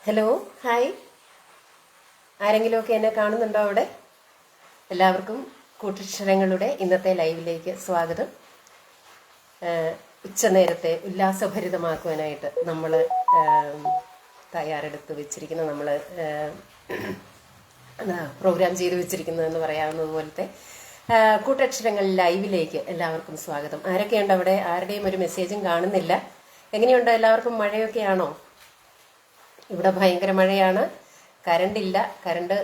Hello, hi. ആരെങ്കിലുമൊക്കെ എന്നെ കാണുന്നുണ്ടോ അവിടെ? എല്ലാവർക്കും കൂട്ടക്ഷരങ്ങളുടെ ഇന്നത്തെ ലൈവിലേക്ക് സ്വാഗതം. ഉച്ചനേരത്തെ ഉല്ലാസഭരിതമാക്കുവാനായിട്ട് നമ്മൾ തയ്യാറെടുത്ത് വെച്ചിരിക്കുന്ന നമ്മൾ പ്രോഗ്രാം ചെയ്ത് വെച്ചിരിക്കുന്നതെന്ന് പറയാവുന്നത് പോലത്തെ കൂട്ടക്ഷരങ്ങൾ ലൈവിലേക്ക് എല്ലാവർക്കും സ്വാഗതം. ആരൊക്കെയുണ്ട് അവിടെ? ആരുടെയും ഒരു മെസ്സേജും കാണുന്നില്ല. എങ്ങനെയുണ്ട്? എല്ലാവർക്കും മഴയൊക്കെയാണോ? ഇവിടെ ഭയങ്കര മഴയാണ്. കറണ്ടില്ല. കറണ്ട്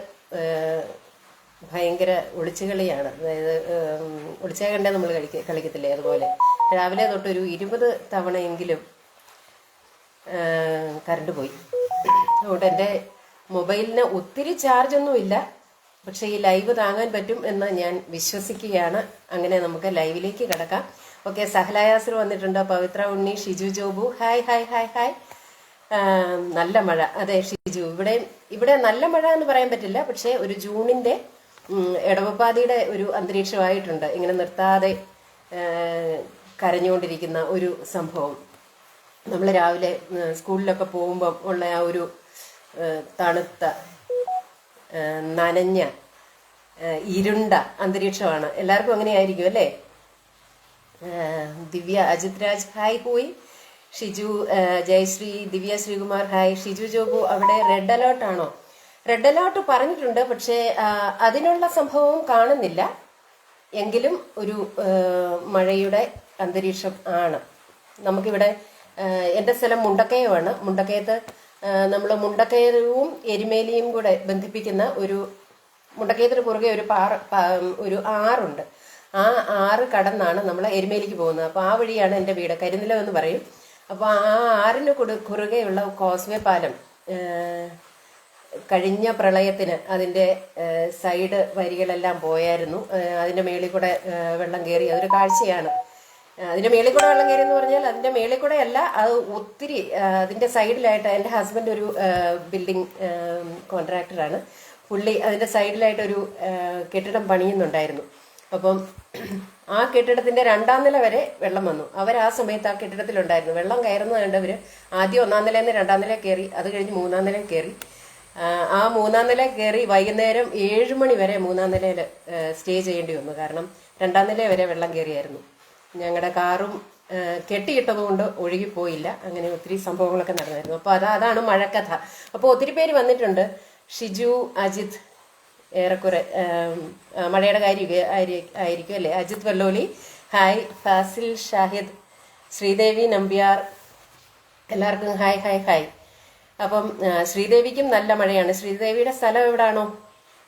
ഭയങ്കര ഒളിച്ചുകളിയാണ്. അതായത് ഒളിച്ചാൽ കണ്ടേ നമ്മൾ കളിക്കത്തില്ലേ, അതുപോലെ രാവിലെ തൊട്ടൊരു 20 തവണയെങ്കിലും കറണ്ട് പോയി. അതുകൊണ്ട് എൻ്റെ മൊബൈലിന് ഒത്തിരി ചാർജൊന്നുമില്ല, പക്ഷേ ഈ ലൈവ് താങ്ങാൻ പറ്റും എന്ന് ഞാൻ വിശ്വസിക്കുകയാണ്. അങ്ങനെ നമുക്ക് ലൈവിലേക്ക് കിടക്കാം. ഓക്കെ, സഹലായാസർ വന്നിട്ടുണ്ട്. Pavithra Unni, Shiju Jobu, hi hi hi hi. നല്ല മഴ. അതെ ഷിജു, ഇവിടെ നല്ല മഴ എന്ന് പറയാൻ പറ്റില്ല, പക്ഷെ ഒരു ജൂണിന്റെ ഇടവപ്പാതിയുടെ ഒരു അന്തരീക്ഷമായിട്ടുണ്ട്. ഇങ്ങനെ നിർത്താതെ കരഞ്ഞുകൊണ്ടിരിക്കുന്ന ഒരു സംഭവം. നമ്മൾ രാവിലെ സ്കൂളിലൊക്കെ പോകുമ്പം ഉള്ള ആ ഒരു തണുത്ത നനഞ്ഞ ഇരുണ്ട അന്തരീക്ഷമാണ്. എല്ലാവർക്കും അങ്ങനെ ആയിരിക്കും അല്ലേ? ദിവ്യ അജിത് രാജ്, ഹായ് പോയി. ഷിജു, ജയശ്രീ, ദിവ്യ ശ്രീകുമാർ, ഹായ്. ഷിജു ജോബു, അവിടെ റെഡ് അലേർട്ട് ആണോ? റെഡ് അലേർട്ട് പറഞ്ഞിട്ടുണ്ട്, പക്ഷേ അതിനുള്ള സംഭവവും കാണുന്നില്ല. എങ്കിലും ഒരു മഴയുടെ അന്തരീക്ഷം ആണ്. നമുക്കിവിടെ എൻ്റെ സ്ഥലം മുണ്ടക്കയമാണ്. മുണ്ടക്കയത്ത് നമ്മൾ മുണ്ടക്കയവും എരുമേലിയും കൂടെ ബന്ധിപ്പിക്കുന്ന ഒരു, മുണ്ടക്കയത്തിന് കുറുകെ ഒരു ആറുണ്ട്. ആ ആറ് കടന്നാണ് നമ്മൾ എരുമേലിക്ക് പോകുന്നത്. അപ്പോൾ ആ വഴിയാണ് എൻ്റെ വീട്. കരിനിലം എന്ന് പറയും. അപ്പോൾ ആ ആറിന് കുറുകെയുള്ള കോസ്വേ പാലം കഴിഞ്ഞ പ്രളയത്തിന് അതിൻ്റെ സൈഡ് വരികളെല്ലാം പോയായിരുന്നു. അതിൻ്റെ മേളിൽ കൂടെ വെള്ളം കയറി. അതൊരു കാഴ്ചയാണ്. അതിൻ്റെ മേളിൽ കൂടെ വെള്ളം കയറി എന്ന് പറഞ്ഞാൽ അതിൻ്റെ മേളിൽ കൂടെ അല്ല, അത് ഒത്തിരി അതിൻ്റെ സൈഡിലായിട്ട് എൻ്റെ ഹസ്ബൻഡ് ഒരു ബിൽഡിംഗ് കോൺട്രാക്ടറാണ്. പുള്ളി അതിൻ്റെ സൈഡിലായിട്ടൊരു കെട്ടിടം പണിയുന്നുണ്ടായിരുന്നു. അപ്പം ആ കെട്ടിടത്തിന്റെ 2ാം നില വരെ വെള്ളം വന്നു. അവർ ആ സമയത്ത് ആ കെട്ടിടത്തിലുണ്ടായിരുന്നു. വെള്ളം കയറുന്നത് കണ്ടവർ ആദ്യം 1ാം നിലയിൽ നിന്ന് 2ാം നില കയറി, അത് കഴിഞ്ഞ് 3ാം നില കയറി. ആ 3ാം നില കയറി വൈകുന്നേരം 7 മണി വരെ 3ാം നിലയിൽ സ്റ്റേ ചെയ്യേണ്ടി വന്നു. കാരണം 2ാം നില വരെ വെള്ളം കയറിയായിരുന്നു. ഞങ്ങളുടെ കാറും കെട്ടിയിട്ടതുകൊണ്ട് ഒഴുകിപ്പോയില്ല. അങ്ങനെ ഒത്തിരി സംഭവങ്ങളൊക്കെ നടന്നായിരുന്നു. അപ്പോൾ അതാണ് മഴക്കഥ. അപ്പോൾ ഒത്തിരി പേര് വന്നിട്ടുണ്ട്. ഷിജു, അജിത്, ഏറെക്കുറെ മഴയുടെ കാര്യം ആയിരിക്കും അല്ലേ? അജിത് വല്ലോലി, ഹായ്. ഫാസിൽ ഷാഹിദ്, ശ്രീദേവി നമ്പ്യാർ, എല്ലാവർക്കും ഹായ് ഹായ് ഹായ്. അപ്പം ശ്രീദേവിക്കും നല്ല മഴയാണ്. ശ്രീദേവിയുടെ സ്ഥലം എവിടാണോ?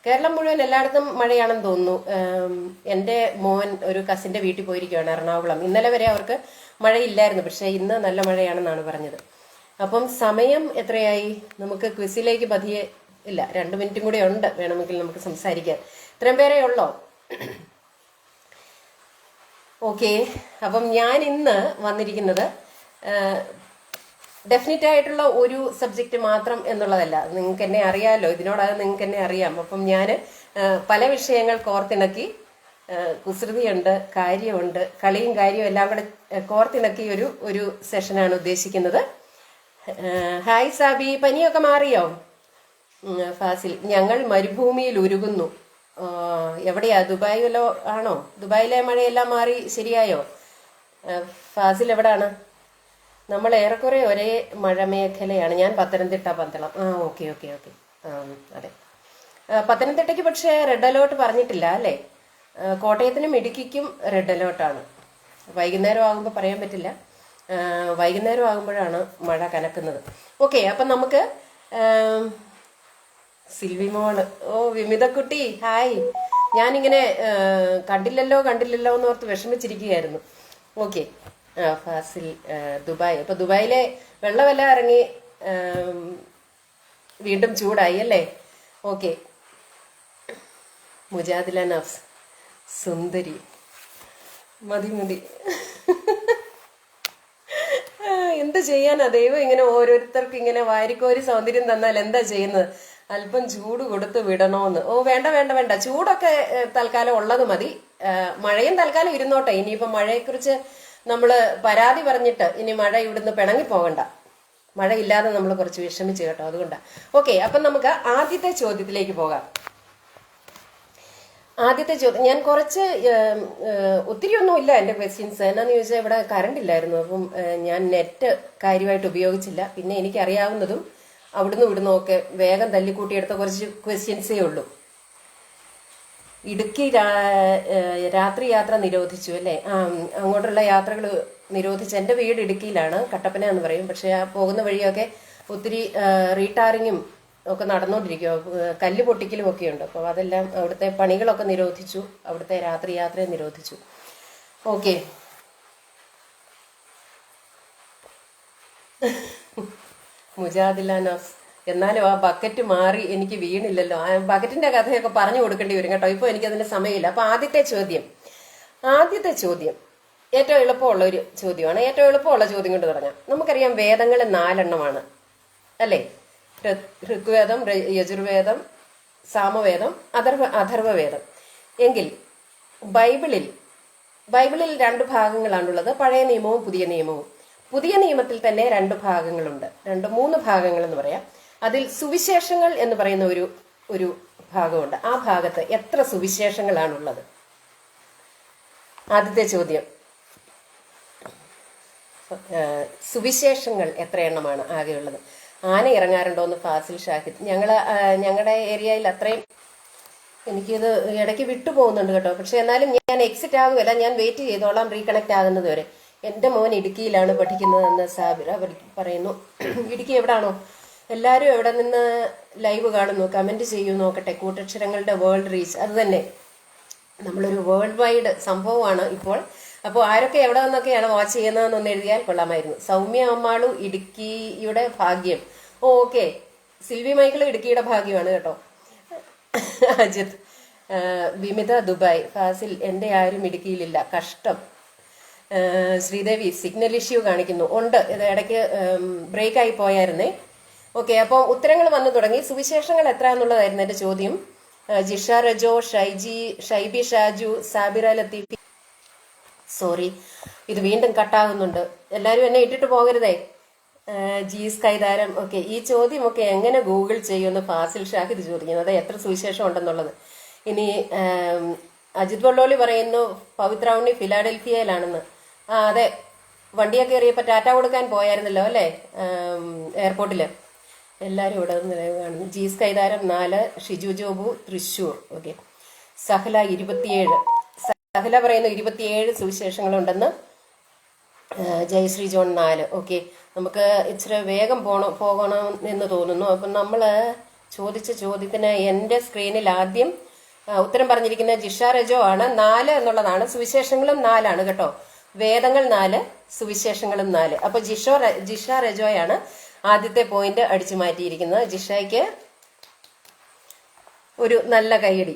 കേരളം മുഴുവൻ എല്ലായിടത്തും മഴയാണെന്ന് തോന്നുന്നു. എൻ്റെ മോൻ ഒരു കസിൻ്റെ വീട്ടിൽ പോയിരിക്കുകയാണ്, എറണാകുളം. ഇന്നലെ വരെ അവർക്ക് മഴയില്ലായിരുന്നു, പക്ഷേ ഇന്ന് നല്ല മഴയാണെന്നാണ് പറഞ്ഞത്. അപ്പം സമയം എത്രയായി? നമുക്ക് ക്വിസിലേക്ക് പതിയെ ഇല്ല, 2 മിനിറ്റും കൂടെ ഉണ്ട്, വേണമെങ്കിൽ നമുക്ക് സംസാരിക്കാം. ഇത്രയും പേരെ ഉള്ളോ? ഓക്കെ. അപ്പം ഞാൻ ഇന്ന് വന്നിരിക്കുന്നത് ഡെഫിനറ്റ് ആയിട്ടുള്ള ഒരു സബ്ജക്റ്റ് മാത്രം എന്നുള്ളതല്ല. നിങ്ങൾക്ക് എന്നെ അറിയാമല്ലോ, ഇതിനോടകം നിങ്ങൾക്ക് എന്നെ അറിയാം. അപ്പം ഞാൻ പല വിഷയങ്ങൾ കോർത്തിണക്കി, കുസൃതിയുണ്ട്, കാര്യമുണ്ട്, കളിയും കാര്യവും എല്ലാം കൂടെ കോർത്തിണക്കി ഒരു സെഷനാണ് ഉദ്ദേശിക്കുന്നത്. ഹായ് സാബി, പനിയൊക്കെ മാറിയോ? ഫാസിൽ, ഞങ്ങൾ മരുഭൂമിയിൽ ഉരുകുന്നു. എവിടെയാ? ദുബായിലോ ആണോ? ദുബായിലെ മഴയെല്ലാം മാറി ശരിയായോ? ഫാസിൽ എവിടാണ്? നമ്മൾ ഏറെക്കുറെ ഒരേ മഴമേഖലയാണ്. ഞാൻ Pathanamthitta, Pandalam. Okay okay okay. അതെ, പത്തനംതിട്ടയ്ക്ക് പക്ഷേ റെഡ് അലേർട്ട് പറഞ്ഞിട്ടില്ല അല്ലേ? കോട്ടയത്തിനും ഇടുക്കിക്കും റെഡ് അലേർട്ടാണ്. വൈകുന്നേരം ആകുമ്പോൾ പറയാൻ പറ്റില്ല. വൈകുന്നേരം ആകുമ്പോഴാണ് മഴ കനക്കുന്നത്. ഓക്കെ, അപ്പം നമുക്ക് സിൽവിമോള്, വിമിതക്കുട്ടി, ഹായ്. ഞാനിങ്ങനെ കണ്ടില്ലല്ലോ എന്ന് ഓർത്ത് വിഷമിച്ചിരിക്കുകയായിരുന്നു. ഓക്കെ. ഫാസിൽ, ദുബായ്. അപ്പൊ ദുബായിലെ വെള്ളമെല്ലാം ഇറങ്ങി വീണ്ടും ചൂടായി അല്ലേ? ഓക്കെ. മുജാദില നഫ്സ്, സുന്ദരി, മതി. എന്ത് ചെയ്യാനാ? ദൈവം ഇങ്ങനെ ഓരോരുത്തർക്ക് ഇങ്ങനെ വാരിക്കോരി സൗന്ദര്യം തന്നാൽ എന്താ ചെയ്യുന്നത്? അല്പം ചൂട് കൊടുത്ത് വിടണോന്ന്. വേണ്ട, ചൂടൊക്കെ തൽക്കാലം ഉള്ളത് മതി. മഴയും തൽക്കാലം ഇരുന്നോട്ടെ. ഇനിയിപ്പം മഴയെക്കുറിച്ച് നമ്മൾ പരാതി പറഞ്ഞിട്ട് ഇനി മഴ ഇവിടുന്ന് പിണങ്ങി പോകണ്ട. മഴയില്ലാതെ നമ്മൾ കുറച്ച് വിഷമിച്ചു കേട്ടോ, അതുകൊണ്ടാണ്. ഓക്കെ, അപ്പം നമുക്ക് ആദ്യത്തെ ചോദ്യത്തിലേക്ക് പോകാം. ആദ്യത്തെ ചോദ്യം ഞാൻ കുറച്ച് ഒത്തിരി ഒന്നുമില്ല എൻ്റെ ക്വസ്റ്റ്യൻസ്. എന്നാന്ന് ചോദിച്ചാൽ ഇവിടെ കറണ്ട് ഇല്ലായിരുന്നു, അപ്പം ഞാൻ നെറ്റ് കാര്യമായിട്ട് ഉപയോഗിച്ചില്ല. പിന്നെ എനിക്കറിയാവുന്നതും അവിടുന്ന് ഇവിടുന്നും ഒക്കെ വേഗം തല്ലിക്കൂട്ടിയെടുത്ത കുറച്ച് ക്വസ്റ്റ്യൻസേ ഉള്ളൂ. ഇടുക്കി രാത്രി യാത്ര നിരോധിച്ചു അല്ലേ? അങ്ങോട്ടുള്ള യാത്രകൾ നിരോധിച്ചു. എൻ്റെ വീട് ഇടുക്കിയിലാണ്, കട്ടപ്പന എന്ന് പറയും. പക്ഷെ ആ പോകുന്ന വഴിയൊക്കെ ഒത്തിരി റീടാറിങ്ങും ഒക്കെ നടന്നുകൊണ്ടിരിക്കുക, കല്ല് പൊട്ടിക്കലും ഒക്കെ ഉണ്ട്. അപ്പോൾ അതെല്ലാം അവിടുത്തെ പണികളൊക്കെ നിരോധിച്ചു, അവിടുത്തെ രാത്രി യാത്രയെ നിരോധിച്ചു. ഓക്കെ, മുജാദിലാനോസ്. എന്നാലും ആ ബക്കറ്റ് മാറി എനിക്ക് വീണില്ലല്ലോ. ആ ബക്കറ്റിന്റെ കഥയൊക്കെ പറഞ്ഞു കൊടുക്കേണ്ടി വരും കേട്ടോ, ഇപ്പോൾ എനിക്കതിന്റെ സമയമില്ല. അപ്പൊ ആദ്യത്തെ ചോദ്യം ഏറ്റവും എളുപ്പമുള്ള ഒരു ചോദ്യമാണ്. ഏറ്റവും എളുപ്പമുള്ള ചോദ്യം കൊണ്ട് തുടങ്ങാം. നമുക്കറിയാം വേദങ്ങൾ 4 അല്ലേ? ഋഗ്വേദം, യജുർവേദം, സാമവേദം, അഥർവവേദം. എങ്കിൽ ബൈബിളിൽ 2 ഭാഗങ്ങളാണുള്ളത്, പഴയ നിയമവും പുതിയ നിയമവും. പുതിയ നിയമത്തിൽ തന്നെ 2 ഭാഗങ്ങളുണ്ട്, 3 ഭാഗങ്ങൾ എന്ന് പറയാം. അതിൽ സുവിശേഷങ്ങൾ എന്ന് പറയുന്ന ഒരു ഭാഗമുണ്ട്. ആ ഭാഗത്ത് എത്ര സുവിശേഷങ്ങളാണുള്ളത്? ആദ്യത്തെ ചോദ്യം, സുവിശേഷങ്ങൾ എത്ര എണ്ണമാണ് ആകെയുള്ളത്? ആന ഇറങ്ങാറുണ്ടോന്ന് ഫാസിൽ ഷാഹിദ്. ഞങ്ങളുടെ ഏരിയയിൽ അത്രയും, എനിക്കിത് ഇടയ്ക്ക് വിട്ടുപോകുന്നുണ്ട് കേട്ടോ. പക്ഷെ എന്നാലും ഞാൻ എക്സിറ്റ് ആകുമല്ല, ഞാൻ വെയിറ്റ് ചെയ്തോളാം റീകണക്ട് ആകുന്നത് വരെ. എൻ്റെ മോൻ ഇടുക്കിയിലാണ് പഠിക്കുന്നതെന്ന് സാബിറ പറയുന്നു. ഇടുക്കി എവിടാണോ? എല്ലാവരും എവിടെ നിന്ന് ലൈവ് കാണുന്നു? കമന്റ് ചെയ്യൂ, നോക്കട്ടെ. കൂട്ടക്ഷരങ്ങളുടെ വേൾഡ് റീച്ച്, അത് തന്നെ നമ്മളൊരു വേൾഡ് വൈഡ് സംഭവമാണ് ഇപ്പോൾ. അപ്പോൾ ആരൊക്കെ എവിടെ നിന്നൊക്കെയാണ് വാച്ച് ചെയ്യുന്നതെന്നൊന്ന് എഴുതിയാൽ കൊള്ളാമായിരുന്നു. സൗമ്യ അമ്മാളു ഇടുക്കിയുടെ ഭാഗ്യം. ഓക്കെ, സിൽവി മൈക്കിൾ ഇടുക്കിയുടെ ഭാഗ്യമാണ് കേട്ടോ. അജിത്, വിമിത ദുബായ്, ഫാസിൽ എൻ്റെ ആരും ഇടുക്കിയിലില്ല, കഷ്ടം. ശ്രീദേവി, സിഗ്നൽ ഇഷ്യൂ കാണിക്കുന്നു. ഉണ്ട്, ഇത് ഇടയ്ക്ക് ബ്രേക്ക് ആയി പോയായിരുന്നേ. ഓക്കെ, അപ്പോൾ ഉത്തരങ്ങൾ വന്നു തുടങ്ങി. സുവിശേഷങ്ങൾ എത്ര എന്നുള്ളതായിരുന്നു എൻ്റെ ചോദ്യം. ജിഷ റജോ, ഷൈബി ഷാജു, സാബിറ ലത്തീഫി. സോറി, ഇത് വീണ്ടും കട്ടാകുന്നുണ്ട്. എല്ലാവരും എന്നെ ഇട്ടിട്ട് പോകരുതേ. ജീസ് കൈതാരം. ഓക്കെ, ഈ ചോദ്യമൊക്കെ എങ്ങനെ ഗൂഗിൾ ചെയ്യുമെന്ന് ഫാസിൽ ഷാഹിദ് ചോദിക്കുന്നത്, എത്ര സുവിശേഷം ഉണ്ടെന്നുള്ളത്. ഇനി അജിത് വള്ളോളി പറയുന്നു പവിത്ര ഉണ്ണി ഫിലാഡൽഫിയയിലാണെന്ന്. അതെ, വണ്ടിയൊക്കെ എറിയപ്പോൾ ടാറ്റ കൊടുക്കാൻ പോയായിരുന്നല്ലോ അല്ലേ എയർപോർട്ടിൽ. എല്ലാവരും ഇവിടെ നിന്ന് കാണുന്നു. ജീസ് കൈതാരം 4, ഷിജു ജോബു തൃശ്ശൂർ. ഓക്കെ, സഹല 27. സഹല പറയുന്നു 27 സുവിശേഷങ്ങളുണ്ടെന്ന്. ജയശ്രീ ജോൺ 4. ഓക്കെ, നമുക്ക് ഇച്ചിരി വേഗം പോകണം എന്ന് തോന്നുന്നു. അപ്പം നമ്മൾ ചോദിച്ച ചോദ്യത്തിന് എൻ്റെ സ്ക്രീനിൽ ആദ്യം ഉത്തരം പറഞ്ഞിരിക്കുന്ന ജിഷ റജോ ആണ്. 4 എന്നുള്ളതാണ്. സുവിശേഷങ്ങളും 4 കേട്ടോ. വേദങ്ങൾ 4, സുവിശേഷങ്ങളും 4. അപ്പൊ ജിഷ റജോയാണ് ആദ്യത്തെ പോയിന്റ് അടിച്ചു മാറ്റിയിരിക്കുന്നത്. ജിഷയ്ക്ക് ഒരു നല്ല കൈയടി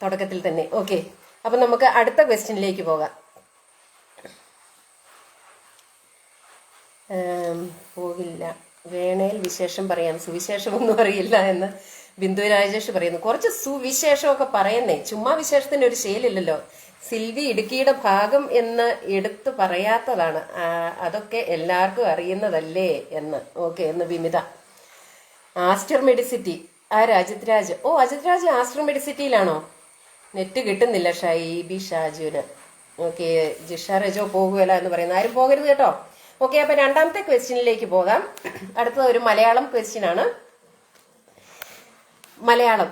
തുടക്കത്തിൽ തന്നെ. ഓക്കെ, അപ്പൊ നമുക്ക് അടുത്ത ക്വസ്റ്റ്യനിലേക്ക് പോകാം. പോകില്ല, വേണേൽ വിശേഷം പറയാം, സുവിശേഷമൊന്നും അറിയില്ല എന്ന് ബിന്ദു രാജേഷ് പറയുന്നു. കുറച്ച് സുവിശേഷമൊക്കെ പറയുന്നേ, ചുമ്മാ വിശേഷത്തിന് ഒരു ശീലമില്ലല്ലോ. സിൽവി ഇടുക്കിയുടെ ഭാഗം എന്ന് എടുത്തു പറയാത്തതാണ്, അതൊക്കെ എല്ലാവർക്കും അറിയുന്നതല്ലേ എന്ന്. ഓക്കെ, എന്ന് വിമിത. ആസ്റ്റർ മെഡിസിറ്റി, അജിത് രാജ്. ഓ, അജിത് രാജ് ആസ്റ്റർ മെഡിസിറ്റിയിലാണോ? നെറ്റ് കിട്ടുന്നില്ല ഷൈബി ഷാജുവിന്. ഓക്കെ, ജിഷ റജോ പോകുകയല്ല എന്ന് പറയുന്നു. ആരും പോകരുത് കേട്ടോ. ഓക്കെ, അപ്പൊ രണ്ടാമത്തെ ക്വസ്റ്റ്യനിലേക്ക് പോകാം. അടുത്തത് ഒരു മലയാളം ക്വസ്റ്റ്യൻ ആണ്. മലയാളം,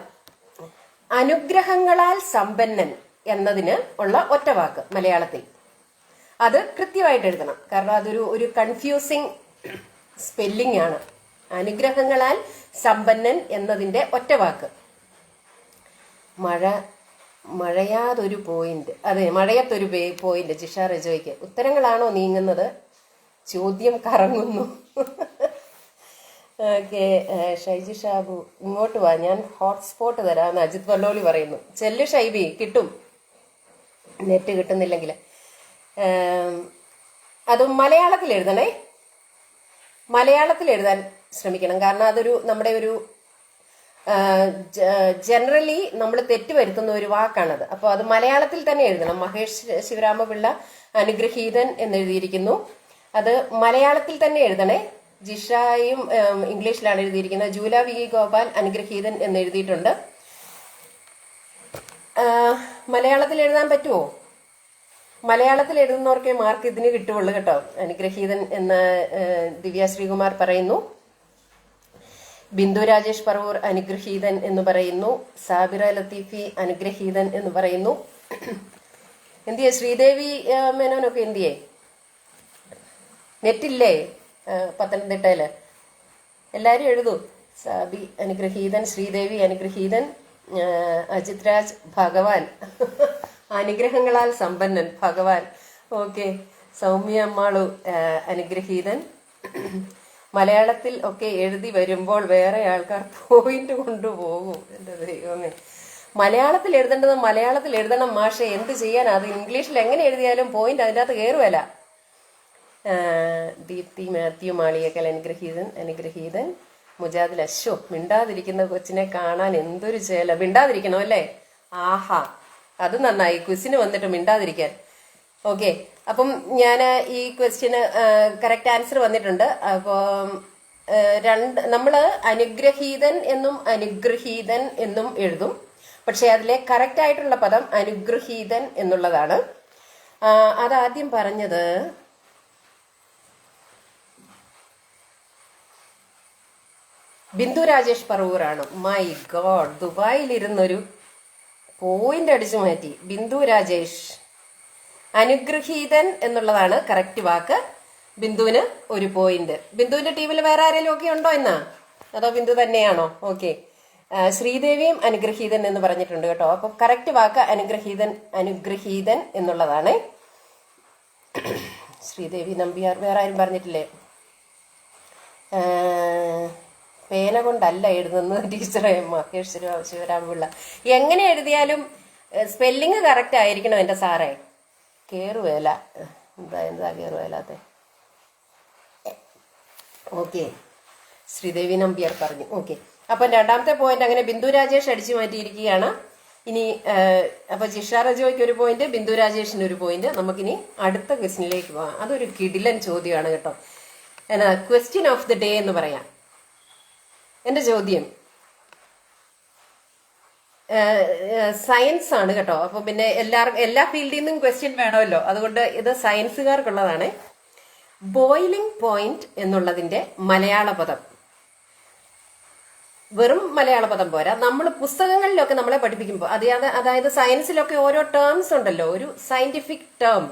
അനുഗ്രഹങ്ങളാൽ സമ്പന്നൻ എന്നതിന് ഉള്ള ഒറ്റ വാക്ക് മലയാളത്തിൽ. അത് കൃത്യമായിട്ട് എഴുതണം, കാരണം അതൊരു കൺഫ്യൂസിങ് സ്പെല്ലിംഗ് ആണ്. അനുഗ്രഹങ്ങളാൽ സമ്പന്നൻ എന്നതിന്റെ ഒറ്റ വാക്ക്. മഴയാതൊരു പോയിന്റ്. അതെ, മഴയത്തൊരു പോയിന്റ്. ജിഷ റജോയ്ക്ക്. ഉത്തരങ്ങളാണോ നീങ്ങുന്നത്? ചോദ്യം കറങ്ങുന്നു. ഓക്കെ, ഷൈജി ഷാബു, ഇങ്ങോട്ട് വാ, ഞാൻ ഹോട്ട്സ്പോട്ട് തരാമെന്ന് അജിത് വല്ലോളി പറയുന്നു. ചെല്ലു ഷൈബി, കിട്ടും, നെറ്റ് കിട്ടുന്നില്ലെങ്കിൽ. അത് മലയാളത്തിൽ എഴുതണേ, മലയാളത്തിൽ എഴുതാൻ ശ്രമിക്കണം. കാരണം അതൊരു നമ്മുടെ ഒരു ജനറലി നമ്മൾ തെറ്റ് വരുത്തുന്ന ഒരു വാക്കാണത്. അപ്പോൾ അത് മലയാളത്തിൽ തന്നെ എഴുതണം. മഹേഷ് ശിവരാമപിള്ള അനുഗ്രഹീതൻ എന്നെഴുതിയിരിക്കുന്നു. അത് മലയാളത്തിൽ തന്നെ എഴുതണേ. ജിഷായും ഇംഗ്ലീഷിലാണ് എഴുതിയിരിക്കുന്നത്. ജൂല വി ഗോപാൽ അനുഗ്രഹീതൻ എന്ന് എഴുതിയിട്ടുണ്ട്. മലയാളത്തിൽ എഴുതാൻ പറ്റുമോ? മലയാളത്തിൽ എഴുതുന്നവർക്കേ മാർക്ക് ഇതിന് കിട്ടുള്ളൂ കേട്ടോ. അനുഗ്രഹീതൻ എന്ന് ദിവ്യ ശ്രീകുമാർ പറയുന്നു. ബിന്ദു രാജേഷ് പറവൂർ അനുഗ്രഹീതൻ എന്ന് പറയുന്നു. സാബിറ ലത്തീഫി അനുഗ്രഹീതൻ എന്ന് പറയുന്നു. എന്തിയെ ശ്രീദേവി മേനോനൊക്കെ എന്തിയെ? നെറ്റില്ലേ പത്തനംതിട്ടയില്? എല്ലാരും എഴുതൂ. സാബി അനുഗ്രഹീതൻ, ശ്രീദേവി അനുഗ്രഹീതൻ, അജിത് രാജ് ഭഗവാൻ അനുഗ്രഹങ്ങളാൽ സമ്പന്നൻ ഭഗവാൻ. ഓക്കെ. സൗമ്യ അമ്മാളു അനുഗ്രഹീതൻ. മലയാളത്തിൽ ഒക്കെ എഴുതി വരുമ്പോൾ വേറെ ആൾക്കാർ പോയിന്റ് കൊണ്ടുപോകും. എൻ്റെ ദൈവമേ, മലയാളത്തിൽ എഴുതേണ്ടത് മലയാളത്തിൽ എഴുതണം മാഷെ, എന്ത് ചെയ്യാനാ? അത് ഇംഗ്ലീഷിൽ എങ്ങനെ എഴുതിയാലും പോയിന്റ് അതിൻ്റെ അകത്ത് കയറുവല്ല. ദീപ്തി മാത്യു മാളിയേക്കൽ അനുഗ്രഹീതൻ. മുജാദിൽ അശോ, മിണ്ടാതിരിക്കുന്ന കൊച്ചിനെ കാണാൻ എന്തൊരു ചേല. മിണ്ടാതിരിക്കണോ അല്ലേ? ആഹാ, അത് നന്നായി, ക്വിസിന് വന്നിട്ട് മിണ്ടാതിരിക്കാൻ. ഓക്കെ, അപ്പം ഞാൻ ഈ ക്വസ്റ്റ്യന് കറക്റ്റ് ആൻസർ വന്നിട്ടുണ്ട്. അപ്പം നമ്മള് അനുഗ്രഹീതൻ എന്നും അനുഗ്രഹീതൻ എന്നും എഴുതും. പക്ഷെ അതിലെ കറക്റ്റ് ആയിട്ടുള്ള പദം അനുഗ്രഹീതൻ എന്നുള്ളതാണ്. അതാദ്യം പറഞ്ഞത് ബിന്ദു രാജേഷ് പറവൂറാണ്. മൈ ഗോഡ്, ദുബായിലിരുന്നൊരു പോയിന്റ് അടിച്ചു മാറ്റി. ബിന്ദു രാജേഷ്. അനുഗ്രഹീതൻ എന്നുള്ളതാണ് കറക്റ്റ് വാക്ക്. ബിന്ദുവിന് ഒരു പോയിന്റ്. ബിന്ദുവിന്റെ ടീമിൽ വേറെ ആരെങ്കിലും ഒക്കെ ഉണ്ടോ എന്നാ? അതോ ബിന്ദു തന്നെയാണോ? ഓക്കെ. ശ്രീദേവിയും അനുഗ്രഹീതൻ എന്ന് പറഞ്ഞിട്ടുണ്ട് കേട്ടോ. അപ്പൊ കറക്റ്റ് വാക്ക് അനുഗ്രഹീതൻ എന്നുള്ളതാണ്. ശ്രീദേവി നമ്പ്യാർ. വേറെ ആരും പറഞ്ഞിട്ടില്ലേ? പേന കൊണ്ടല്ല എഴുതുന്നത് ടീച്ചറെ. മഹേഷ് ശിവരാമപിള്ള. എങ്ങനെ എഴുതിയാലും സ്പെല്ലിങ് കറക്റ്റ് ആയിരിക്കണം എൻ്റെ സാറേ. കേറുവേല. എന്താ കേറുവേലാത്തെ? ഓക്കെ, ശ്രീദേവി നമ്പ്യാർ പറഞ്ഞു. ഓക്കെ, അപ്പം രണ്ടാമത്തെ പോയിന്റ് അങ്ങനെ ബിന്ദു രാജേഷ് അടിച്ചു മാറ്റിയിരിക്കുകയാണ്. ഇനി അപ്പൊ ജിഷ റജോയ്ക്ക് ഒരു പോയിന്റ്, ബിന്ദു രാജേഷിന് ഒരു പോയിന്റ്. നമുക്കിനി അടുത്ത ക്വസ്റ്റ്യനിലേക്ക് പോകാം. അതൊരു കിടിലൻ ചോദ്യമാണ് കേട്ടോ. എന്നാ ക്വസ്റ്റ്യൻ ഓഫ് ദി ഡേ എന്ന് പറയാം. എന്റെ ചോദ്യം സയൻസ് ആണ് കേട്ടോ. അപ്പൊ പിന്നെ എല്ലാ ഫീൽഡിൽ നിന്നും ക്വസ്റ്റ്യൻ വേണമല്ലോ, അതുകൊണ്ട് ഇത് സയൻസുകാർക്കുള്ളതാണ്. ബോയിലിംഗ് പോയിന്റ് എന്നുള്ളതിന്റെ മലയാള പദം. വെറും മലയാള പദം പോരാ, നമ്മൾ പുസ്തകങ്ങളിലൊക്കെ നമ്മളെ പഠിപ്പിക്കുമ്പോൾ അതായത് സയൻസിലൊക്കെ ഓരോ ടേംസ് ഉണ്ടല്ലോ, ഒരു സയന്റിഫിക് ടേം.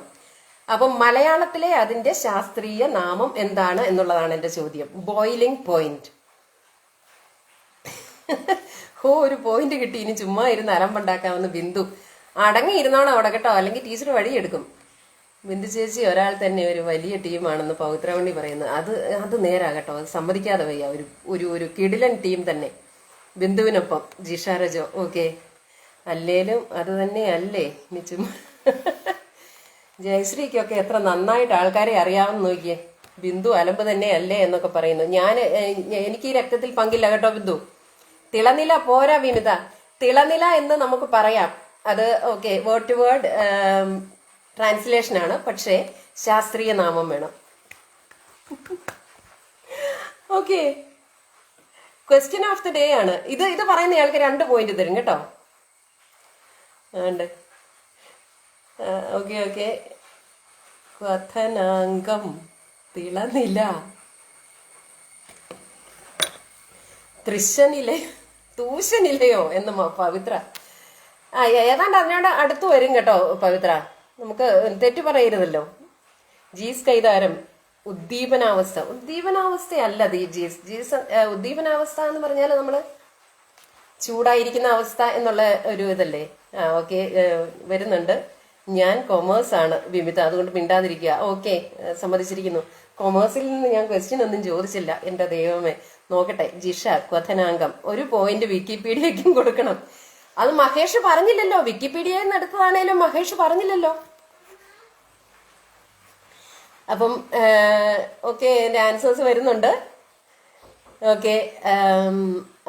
അപ്പം മലയാളത്തിലെ അതിന്റെ ശാസ്ത്രീയ നാമം എന്താണ് എന്നുള്ളതാണ് എന്റെ ചോദ്യം. Boiling point. ഒരു പോയിന്റ് കിട്ടി. ഇനി ചുമ്മാ ഇരുന്ന് അലമ്പുണ്ടാക്കാമെന്ന് ബിന്ദു. അടങ്ങിയിരുന്നോണം അവിടെ കേട്ടോ, അല്ലെങ്കിൽ ടീച്ചർ വഴിയെടുക്കും. ബിന്ദു ചേച്ചി ഒരാൾ തന്നെ ഒരു വലിയ ടീമാണെന്ന് പൗത്രവണ്ണി പറയുന്നത് അത് നേരാ കേട്ടോ. അത് സമ്മതിക്കാതെ വയ്യ. ഒരു കിടിലൻ ടീം തന്നെ ബിന്ദുവിനൊപ്പം ജിഷ രജോ. ഓക്കെ, അല്ലേലും അത് തന്നെ അല്ലേ. ഇനി ചുമ്മാ ജയശ്രീക്കൊക്കെ എത്ര നന്നായിട്ട് ആൾക്കാരെ അറിയാമെന്ന് നോക്കിയേ. ബിന്ദു അലമ്പ് തന്നെ അല്ലേ എന്നൊക്കെ പറയുന്നു. എനിക്ക് ഈ രക്തത്തിൽ പങ്കില്ല കേട്ടോ ബിന്ദു. തിളനില പോരാ വിനിത, തിളനില എന്ന് നമുക്ക് പറയാം. അത് okay, word to word translation ആണ്. പക്ഷേ ശാസ്ത്രീയ നാമം വേണം. Okay, question of the day ആണ് ഇത് പറയുന്ന ആൾക്ക് 2 പോയിന്റ് തരും കേട്ടോ. ഉണ്ട്. ഓക്കെ. കഥനാങ്കം തിളനില തൂശനിലയോ എന്ന് പവിത്ര. ഏതാണ്ട് അതിനോട് അടുത്ത് വരും കേട്ടോ പവിത്ര. നമുക്ക് തെറ്റു പറയരുതല്ലോ. ജീസ് കൈതാരം. ഉദ്ദീപനാവസ്ഥയല്ല ഉദ്ദീപനാവസ്ഥ എന്ന് പറഞ്ഞാൽ നമ്മള് ചൂടായിരിക്കുന്ന അവസ്ഥ എന്നുള്ള ഒരു ഇതല്ലേ. ഓക്കെ, വരുന്നുണ്ട്. ഞാൻ കൊമേഴ്സ് ആണ് വിമിത, അതുകൊണ്ട് മിണ്ടാതിരിക്കുക. ഓക്കെ, സമ്മതിച്ചിരിക്കുന്നു. കൊമേഴ്സിൽ നിന്ന് ഞാൻ ക്വസ്റ്റ്യൻ ഒന്നും ചോദിച്ചില്ല. എന്റെ ദൈവമേ, നോക്കട്ടെ. ജിഷ ക്വഥനാങ്കം ഒരു പോയിന്റ് വിക്കിപീഡിയക്കും കൊടുക്കണം. അത് മഹേഷ് പറഞ്ഞില്ലല്ലോ. വിക്കിപീഡിയയിൽ നിന്ന് എടുത്തതാണേലും മഹേഷ് പറഞ്ഞില്ലല്ലോ. അപ്പം ഓക്കെ, എന്റെ ആൻസേഴ്സ് വരുന്നുണ്ട്. ഓക്കെ,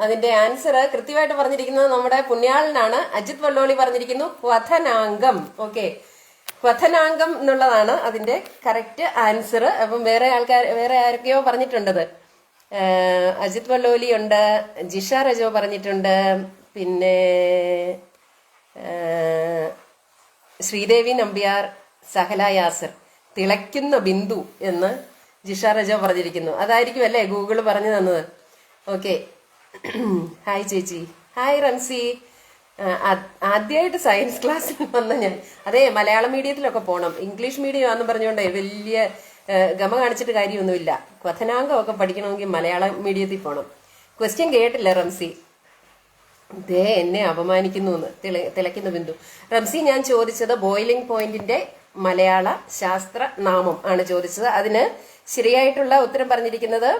അതിന്റെ ആൻസർ കൃത്യമായിട്ട് പറഞ്ഞിരിക്കുന്നത് നമ്മുടെ പുണ്യാളനാണ്. അജിത് വള്ളോളി പറഞ്ഞിരിക്കുന്നു ക്വഥനാങ്കം. ഓക്കെ, ക്വഥനാങ്കം എന്നുള്ളതാണ് അതിന്റെ കറക്റ്റ് ആൻസർ. അപ്പം വേറെ ആരൊക്കെയോ പറഞ്ഞിട്ടുണ്ടത്. അജിത് വല്ലോലി ഉണ്ട്, ജിഷ രജോ പറഞ്ഞിട്ടുണ്ട്, പിന്നെ ശ്രീദേവി നമ്പ്യാർ, സഹല യാസർ. തിളയ്ക്കുന്ന ബിന്ദു എന്ന് ജിഷ രജോ പറഞ്ഞിരിക്കുന്നു. അതായിരിക്കും അല്ലേ ഗൂഗിൾ പറഞ്ഞു തന്നത്. ഓക്കെ, ഹായ് ചേച്ചി. ഹായ് റംസി. ആദ്യമായിട്ട് സയൻസ് ക്ലാസ്സിൽ വന്ന ഞാൻ. അതെ, മലയാളം മീഡിയത്തിലൊക്കെ പോകണം. ഇംഗ്ലീഷ് മീഡിയം ആണെന്ന് പറഞ്ഞുകൊണ്ടേ വലിയ ഗമ കാണിച്ചിട്ട് കാര്യമൊന്നുമില്ല. ക്വഥനാങ്കമൊക്കെ പഠിക്കണമെങ്കിൽ മലയാളം മീഡിയത്തിൽ പോകണം. ക്വസ്റ്റ്യൻ കേട്ടില്ല റംസി. ദേ എന്നെ അപമാനിക്കുന്നു എന്ന് തിളയ്ക്കുന്ന ബിന്ദു. റംസി, ഞാൻ ചോദിച്ചത് ബോയിലിംഗ് പോയിന്റിന്റെ മലയാള ശാസ്ത്ര നാമം ആണ് ചോദിച്ചത്. അതിന് ശരിയായിട്ടുള്ള ഉത്തരം പറഞ്ഞിരിക്കുന്നത്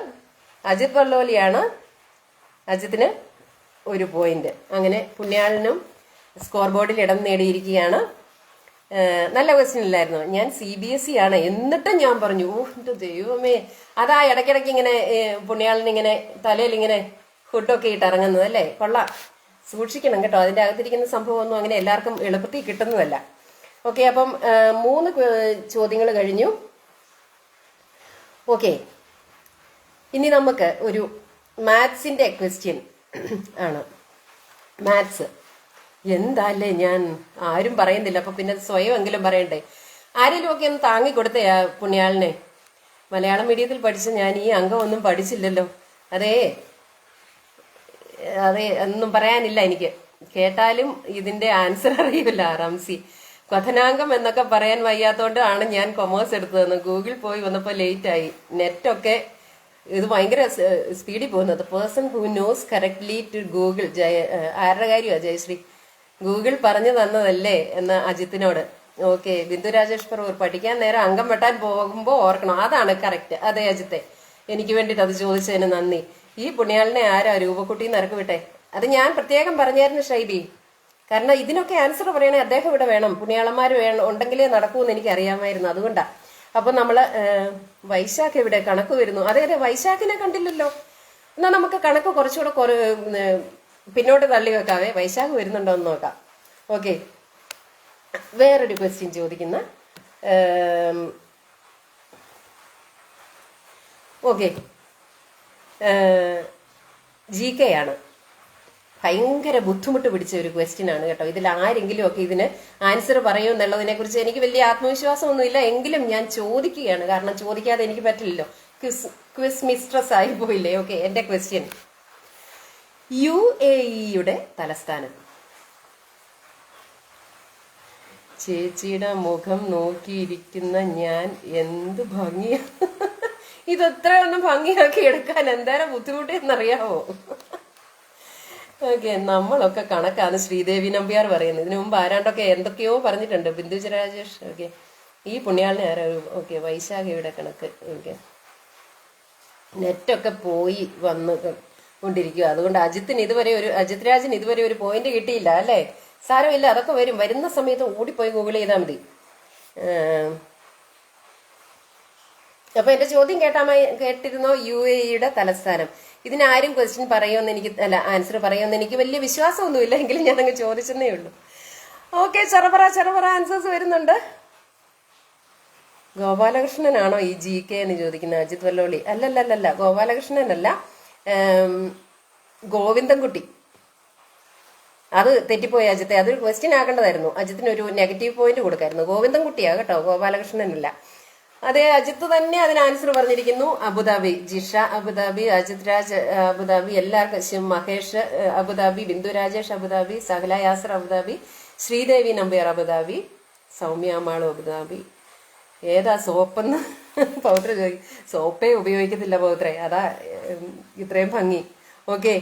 അജിത് വല്ലോലിയാണ്. അജിത്തിന് 1 പോയിന്റ്. അങ്ങനെ പുണ്യാളനും സ്കോർ ബോർഡിൽ ഇടം നേടിയിരിക്കുകയാണ്. നല്ല ക്വസ്റ്റ്യൻ ഇല്ലായിരുന്നു. ഞാൻ CBSE ആണ്, എന്നിട്ടും ഞാൻ പറഞ്ഞു എന്റെ ദൈവമേ. അതാ ഇടയ്ക്കിടയ്ക്ക് ഇങ്ങനെ പുണ്യാളനിങ്ങനെ തലയിൽ ഇങ്ങനെ ഹുഡൊക്കെ ഇട്ട് ഇറങ്ങുന്നത് അല്ലേ. കൊള്ളാം, സൂക്ഷിക്കണം കേട്ടോ. അതിന്റെ അകത്തിരിക്കുന്ന സംഭവമൊന്നും അങ്ങനെ എല്ലാവർക്കും എളുപ്പത്തിൽ കിട്ടുന്നതല്ല. ഓക്കെ, അപ്പം 3 ചോദ്യങ്ങൾ കഴിഞ്ഞു. ഓക്കെ, ഇനി നമുക്ക് ഒരു മാത്സിന്റെ ക്വസ്റ്റ്യൻ ആണ്. മാത്സ് എന്താല്ലേ, ഞാൻ ആരും പറയുന്നില്ല, അപ്പൊ പിന്നെ സ്വയം എങ്കിലും പറയണ്ടേ. ആരെങ്കിലും ഒക്കെ ഒന്ന് താങ്ങിക്കൊടുത്തേ പുണ്യാളിനെ. മലയാളം മീഡിയത്തിൽ പഠിച്ച ഞാൻ ഈ അംഗമൊന്നും പഠിച്ചില്ലല്ലോ. അതെ ഒന്നും പറയാനില്ല എനിക്ക്. കേട്ടാലും ഇതിന്റെ ആൻസർ അറിയില്ല റംസി. ക്വഥനാങ്കം എന്നൊക്കെ പറയാൻ വയ്യാത്തോണ്ട് ആണ് ഞാൻ കൊമേഴ്സ് എടുത്തതെന്ന്. ഗൂഗിൾ പോയി വന്നപ്പോൾ ലേറ്റ് ആയി. നെറ്റൊക്കെ ഇത് ഭയങ്കര സ്പീഡിൽ പോകുന്നത്. Person who knows correctly to Google. ആരുടെ കാര്യമാണ് ജയശ്രീ? ഗൂഗിൾ പറഞ്ഞു തന്നതല്ലേ എന്ന അജിത്തിനോട്. ഓക്കെ, ബിന്ദു രാജേഷ് പറവൂർ. പഠിക്കാൻ നേരം അംഗം വെട്ടാൻ പോകുമ്പോൾ ഓർക്കണം. അതാണ് കറക്റ്റ്. അതെ അജിത്തെ, എനിക്ക് വേണ്ടിയിട്ട് അത് ചോദിച്ചതിന് നന്ദി. ഈ പുണ്യാളിനെ ആരാ രൂപക്കുട്ടിന്ന് ഇറക്കി വിട്ടെ? അത് ഞാൻ പ്രത്യേകം പറഞ്ഞായിരുന്നു ഷൈബി. കാരണം ഇതിനൊക്കെ ആൻസർ പറയണേ അദ്ദേഹം ഇവിടെ വേണം, പുണ്യാളന്മാർ ഉണ്ടെങ്കിലേ നടക്കൂന്ന് എനിക്ക് അറിയാമായിരുന്നു. അതുകൊണ്ടാ. അപ്പൊ നമ്മള് വൈശാഖ് ഇവിടെ കണക്ക് വരുന്നു. അതെ, വൈശാഖിനെ കണ്ടില്ലല്ലോ. എന്നാ നമുക്ക് കണക്ക് കുറച്ചുകൂടെ പിന്നോട്ട് തള്ളി വെക്കാവേ. വൈശാഖ് വരുന്നുണ്ടോ എന്ന് നോക്കാം. ഓക്കെ, വേറൊരു ക്വസ്റ്റ്യൻ ചോദിക്കുന്ന. ഓക്കെ, GK ആണ്. ഭയങ്കര ബുദ്ധിമുട്ട് പിടിച്ച ഒരു ക്വസ്റ്റ്യൻ ആണ് കേട്ടോ. ഇതിൽ ആരെങ്കിലും ഒക്കെ ഇതിന് ആൻസർ പറയൂ എന്നുള്ളതിനെ കുറിച്ച് എനിക്ക് വലിയ ആത്മവിശ്വാസമൊന്നുമില്ല. എങ്കിലും ഞാൻ ചോദിക്കുകയാണ്, കാരണം ചോദിക്കാതെ എനിക്ക് പറ്റില്ലല്ലോ. ക്വിസ് മിസ്ട്രസ് ആയി പോയില്ലേ. ഓക്കെ, എന്റെ ക്വസ്റ്റ്യൻ. UAE തലസ്ഥാനം. ചേച്ചിയുടെ മുഖം നോക്കിയിരിക്കുന്ന ഞാൻ എന്ത് ഭംഗിയാ. ഇതെത്രയൊന്നും ഭംഗിയാക്കി എടുക്കാൻ എന്തേരം ബുദ്ധിമുട്ടെന്നറിയാവോ? ഓക്കെ, നമ്മളൊക്കെ കണക്കാണ് ശ്രീദേവി നമ്പ്യാർ പറയുന്നത്. ഇതിനു മുമ്പ് ആരാണ്ടൊക്കെ എന്തൊക്കെയോ പറഞ്ഞിട്ടുണ്ട്. ബിന്ദു രാജേഷ്. ഓക്കെ, ഈ പുണ്യാളിനെ ആരോ. ഓക്കെ, വൈശാഖയുടെ കണക്ക്. ഓക്കെ, നെറ്റൊക്കെ പോയി വന്ന് കൊണ്ടിരിക്കുക. അതുകൊണ്ട് അജിത് രാജിന് ഇതുവരെ ഒരു പോയിന്റ് കിട്ടിയില്ല അല്ലേ. സാരമില്ല, അതൊക്കെ വരും. വരുന്ന സമയത്ത് ഓടിപ്പോയി ഗൂഗിൾ ചെയ്താൽ മതി. അപ്പൊ എന്റെ ചോദ്യം കേട്ടിരുന്നോ? UAE തലസ്ഥാനം. ഇതിനാരും ക്വസ്റ്റ്യൻ ആൻസർ പറയുമെന്ന് എനിക്ക് വലിയ വിശ്വാസമൊന്നുമില്ല. എങ്കിലും ഞാനങ്ങ് ചോദിച്ചെന്നേ ഉള്ളൂ. ഓക്കെ, ചെറുപറ ആൻസേഴ്സ് വരുന്നുണ്ട്. ഗോപാലകൃഷ്ണനാണോ ഈ GK എന്ന് ചോദിക്കുന്ന അജിത് വല്ലോളി? അല്ലല്ല, ഗോപാലകൃഷ്ണനല്ല, ഗോവിന്ദൻകുട്ടി. അത് തെറ്റിപ്പോയി അജിത്തെ. അതൊരു ക്വസ്റ്റ്യൻ ആക്കേണ്ടതായിരുന്നു. അജിത്തിന് ഒരു നെഗറ്റീവ് പോയിന്റ് കൊടുക്കായിരുന്നു. ഗോവിന്ദൻകുട്ടിയാ കേട്ടോ, ഗോപാലകൃഷ്ണനല്ല. അതെ, അജിത്ത് തന്നെ അതിന് ആൻസർ പറഞ്ഞിരിക്കുന്നു. Abu Dhabi. Jisha Abu Dhabi, Ajith Raj Abu Dhabi, എല്ലാവർക്കും Mahesh Abu Dhabi, Bindu Rajesh Abu Dhabi, Sahala Yasar Abu Dhabi, Sreedevi Nambiar Abu Dhabi, Soumya Malu Abu Dhabi. ഏതാ സോപ്പെന്ന് പൗത്ര ചോദിക്കും. സോപ്പേ ഉപയോഗിക്കത്തില്ല പൗത്രേ, അതാ ഇത്രയും ഭംഗി. ഓക്കെ,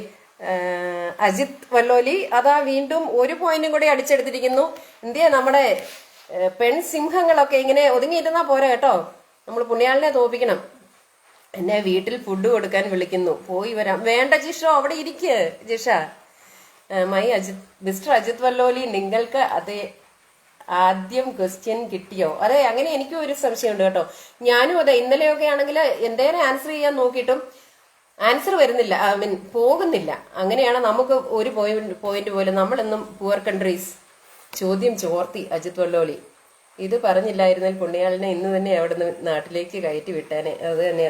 അജിത് വല്ലോലി അതാ വീണ്ടും 1 പോയിന്റും കൂടി അടിച്ചെടുത്തിരിക്കുന്നു. എന്തിയാ നമ്മുടെ പെൺസിംഹങ്ങളൊക്കെ ഇങ്ങനെ ഒതുങ്ങിയിരുന്നാ പോരാ കേട്ടോ. നമ്മൾ പുണ്യാളിനെ തോപ്പിക്കണം. എന്നെ വീട്ടിൽ ഫുഡ് കൊടുക്കാൻ വിളിക്കുന്നു, പോയി വരാം. വേണ്ട ജിഷോ, അവിടെ ഇരിക്ക് ജിഷ. മിസ്റ്റർ അജിത് വല്ലോലി, നിങ്ങൾക്ക് അതേ ആദ്യം ക്വസ്റ്റ്യൻ കിട്ടിയോ? അതെ, അങ്ങനെ എനിക്കും ഒരു സംശയമുണ്ട് കേട്ടോ. ഞാനും അതെ, ഇന്നലെയൊക്കെ ആണെങ്കിൽ എന്തേലും ആൻസർ ചെയ്യാൻ നോക്കിയിട്ടും ആൻസർ വരുന്നില്ല, പോകുന്നില്ല. അങ്ങനെയാണ് നമുക്ക് ഒരു പോയിന്റ് പോലും. നമ്മളെന്നും പുവർ കൺട്രീസ്. ചോദ്യം ചോർത്തി അജിത് വല്ലോലി. ഇത് പറഞ്ഞില്ലായിരുന്നാൽ പുണ്യാളിനെ ഇന്ന് തന്നെ അവിടുന്ന് നാട്ടിലേക്ക് കയറ്റി വിട്ടാനെ. അത് തന്നെ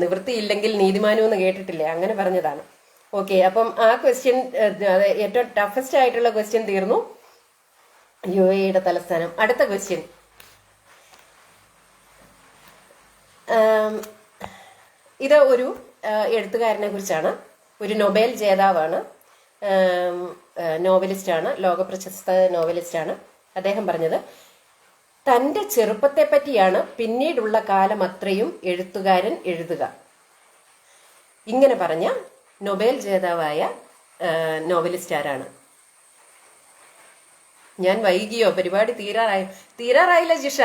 നിവൃത്തിയില്ലെങ്കിൽ നീതിമാനം എന്ന് കേട്ടിട്ടില്ലേ, അങ്ങനെ പറഞ്ഞതാണ്. ഓക്കെ, അപ്പം ആ ക്വസ്റ്റ്യൻ, ഏറ്റവും ടഫസ്റ്റ് ആയിട്ടുള്ള ക്വസ്റ്റ്യൻ തീർന്നു. UAE തലസ്ഥാനം. അടുത്ത ക്വസ്റ്റ്യൻ, ഇത് ഒരു എഴുത്തുകാരനെ കുറിച്ചാണ്. ഒരു നൊബേൽ ജേതാവാണ്, നോവലിസ്റ്റാണ്, ലോകപ്രശസ്ത നോവലിസ്റ്റാണ്. അദ്ദേഹം പറഞ്ഞത് തൻ്റെ ചെറുപ്പത്തെ പറ്റിയാണ് പിന്നീടുള്ള കാലം അത്രയും എഴുത്തുകാരൻ എഴുതുക. ഇങ്ങനെ പറഞ്ഞ നൊബേൽ ജേതാവായ നോവലിസ്റ്റ് ആരാണ്? ഞാൻ വൈകിയോ? പരിപാടി തീരാറായില്ല ജിഷ.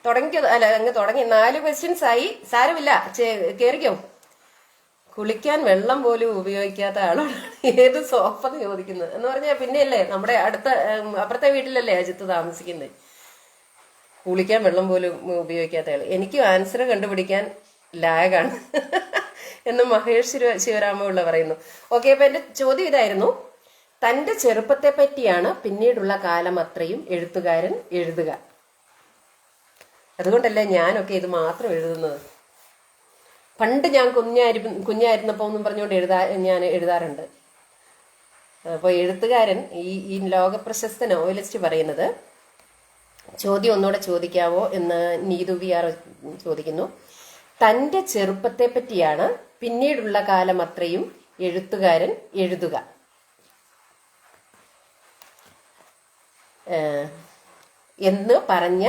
അങ്ങ് തുടങ്ങി. 4 ക്വസ്റ്റ്യൻസ് ആയി. സാരമില്ല, കേറിക്കോ. കുളിക്കാൻ വെള്ളം പോലും ഉപയോഗിക്കാത്ത ആളാണ് ഏത് സോപ്പെന്ന് ചോദിക്കുന്നത് എന്ന് പറഞ്ഞാൽ പിന്നെയല്ലേ നമ്മുടെ അപ്പുറത്തെ വീട്ടിലല്ലേ അജിത്ത് താമസിക്കുന്നത്. കുളിക്കാൻ വെള്ളം പോലും ഉപയോഗിക്കാത്ത ആള്. എനിക്ക് ആൻസർ കണ്ടുപിടിക്കാൻ ലാഗാണ് എന്ന് മഹേഷ് ശിവരാമപിള്ള പറയുന്നു. ഓക്കെ, അപ്പൊ എന്റെ ചോദ്യം ഇതായിരുന്നു, തന്റെ ചെറുപ്പത്തെ പറ്റിയാണ് പിന്നീടുള്ള കാലം അത്രയും എഴുത്തുകാരൻ എഴുതുക. അതുകൊണ്ടല്ലേ ഞാനൊക്കെ ഇത് മാത്രം എഴുതുന്നത്. പണ്ട് ഞാൻ കുഞ്ഞായിരുന്നപ്പോ എന്നും പറഞ്ഞുകൊണ്ട് ഞാൻ എഴുതാറുണ്ട്. അപ്പോൾ എഴുത്തുകാരൻ ഈ ലോകപ്രശസ്ത നോവലിസ്റ്റ് പറയുന്നത്, ചോദ്യം ഒന്നുകൂടെ ചോദിക്കാവോ എന്ന് നീതു VR ചോദിക്കുന്നു. തന്റെ ചെറുപ്പത്തെ പറ്റിയാണ് പിന്നീടുള്ള കാലം അത്രയും എഴുത്തുകാരൻ എഴുതുക എന്ന് പറഞ്ഞ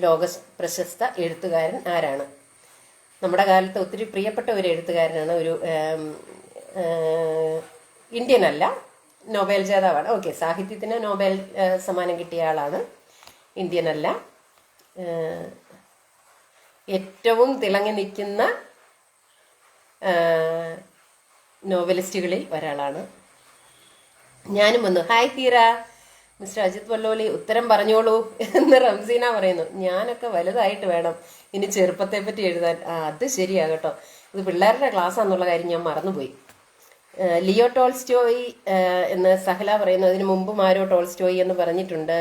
ലോക പ്രശസ്ത എഴുത്തുകാരൻ ആരാണ്? നമ്മുടെ കാലത്ത് ഒത്തിരി പ്രിയപ്പെട്ട ഒരു എഴുത്തുകാരനാണ്. ഒരു ഇന്ത്യൻ അല്ല, നൊബേൽ ജേതാവാണ്. ഓക്കെ, സാഹിത്യത്തിന് നൊബേൽ സമ്മാനം കിട്ടിയ ആളാണ്. ഇന്ത്യൻ അല്ല. ഏറ്റവും തിളങ്ങി നിൽക്കുന്ന നോവലിസ്റ്റുകളിൽ ഒരാളാണ്. ഞാനും വന്നു. ഹായ് ഹീറ, മിസ്റ്റർ അജിത് വല്ലോലി ഉത്തരം പറഞ്ഞോളൂ എന്ന് റംസീന പറയുന്നു. ഞാനൊക്കെ വലുതായിട്ട് വേണം ഇനി ചെറുപ്പത്തെ പറ്റി എഴുതാൻ. അത് ശരിയാ കേട്ടോ, ഇത് പിള്ളേരുടെ ക്ലാസ്സാന്നുള്ള കാര്യം ഞാൻ മറന്നുപോയി. ലിയോ ടോൾസ്റ്റോയ് എന്ന് സഹല പറയുന്നു. അതിന് മുമ്പും ആരോ ടോൾസ്റ്റോയ് എന്ന് പറഞ്ഞിട്ടുണ്ട്.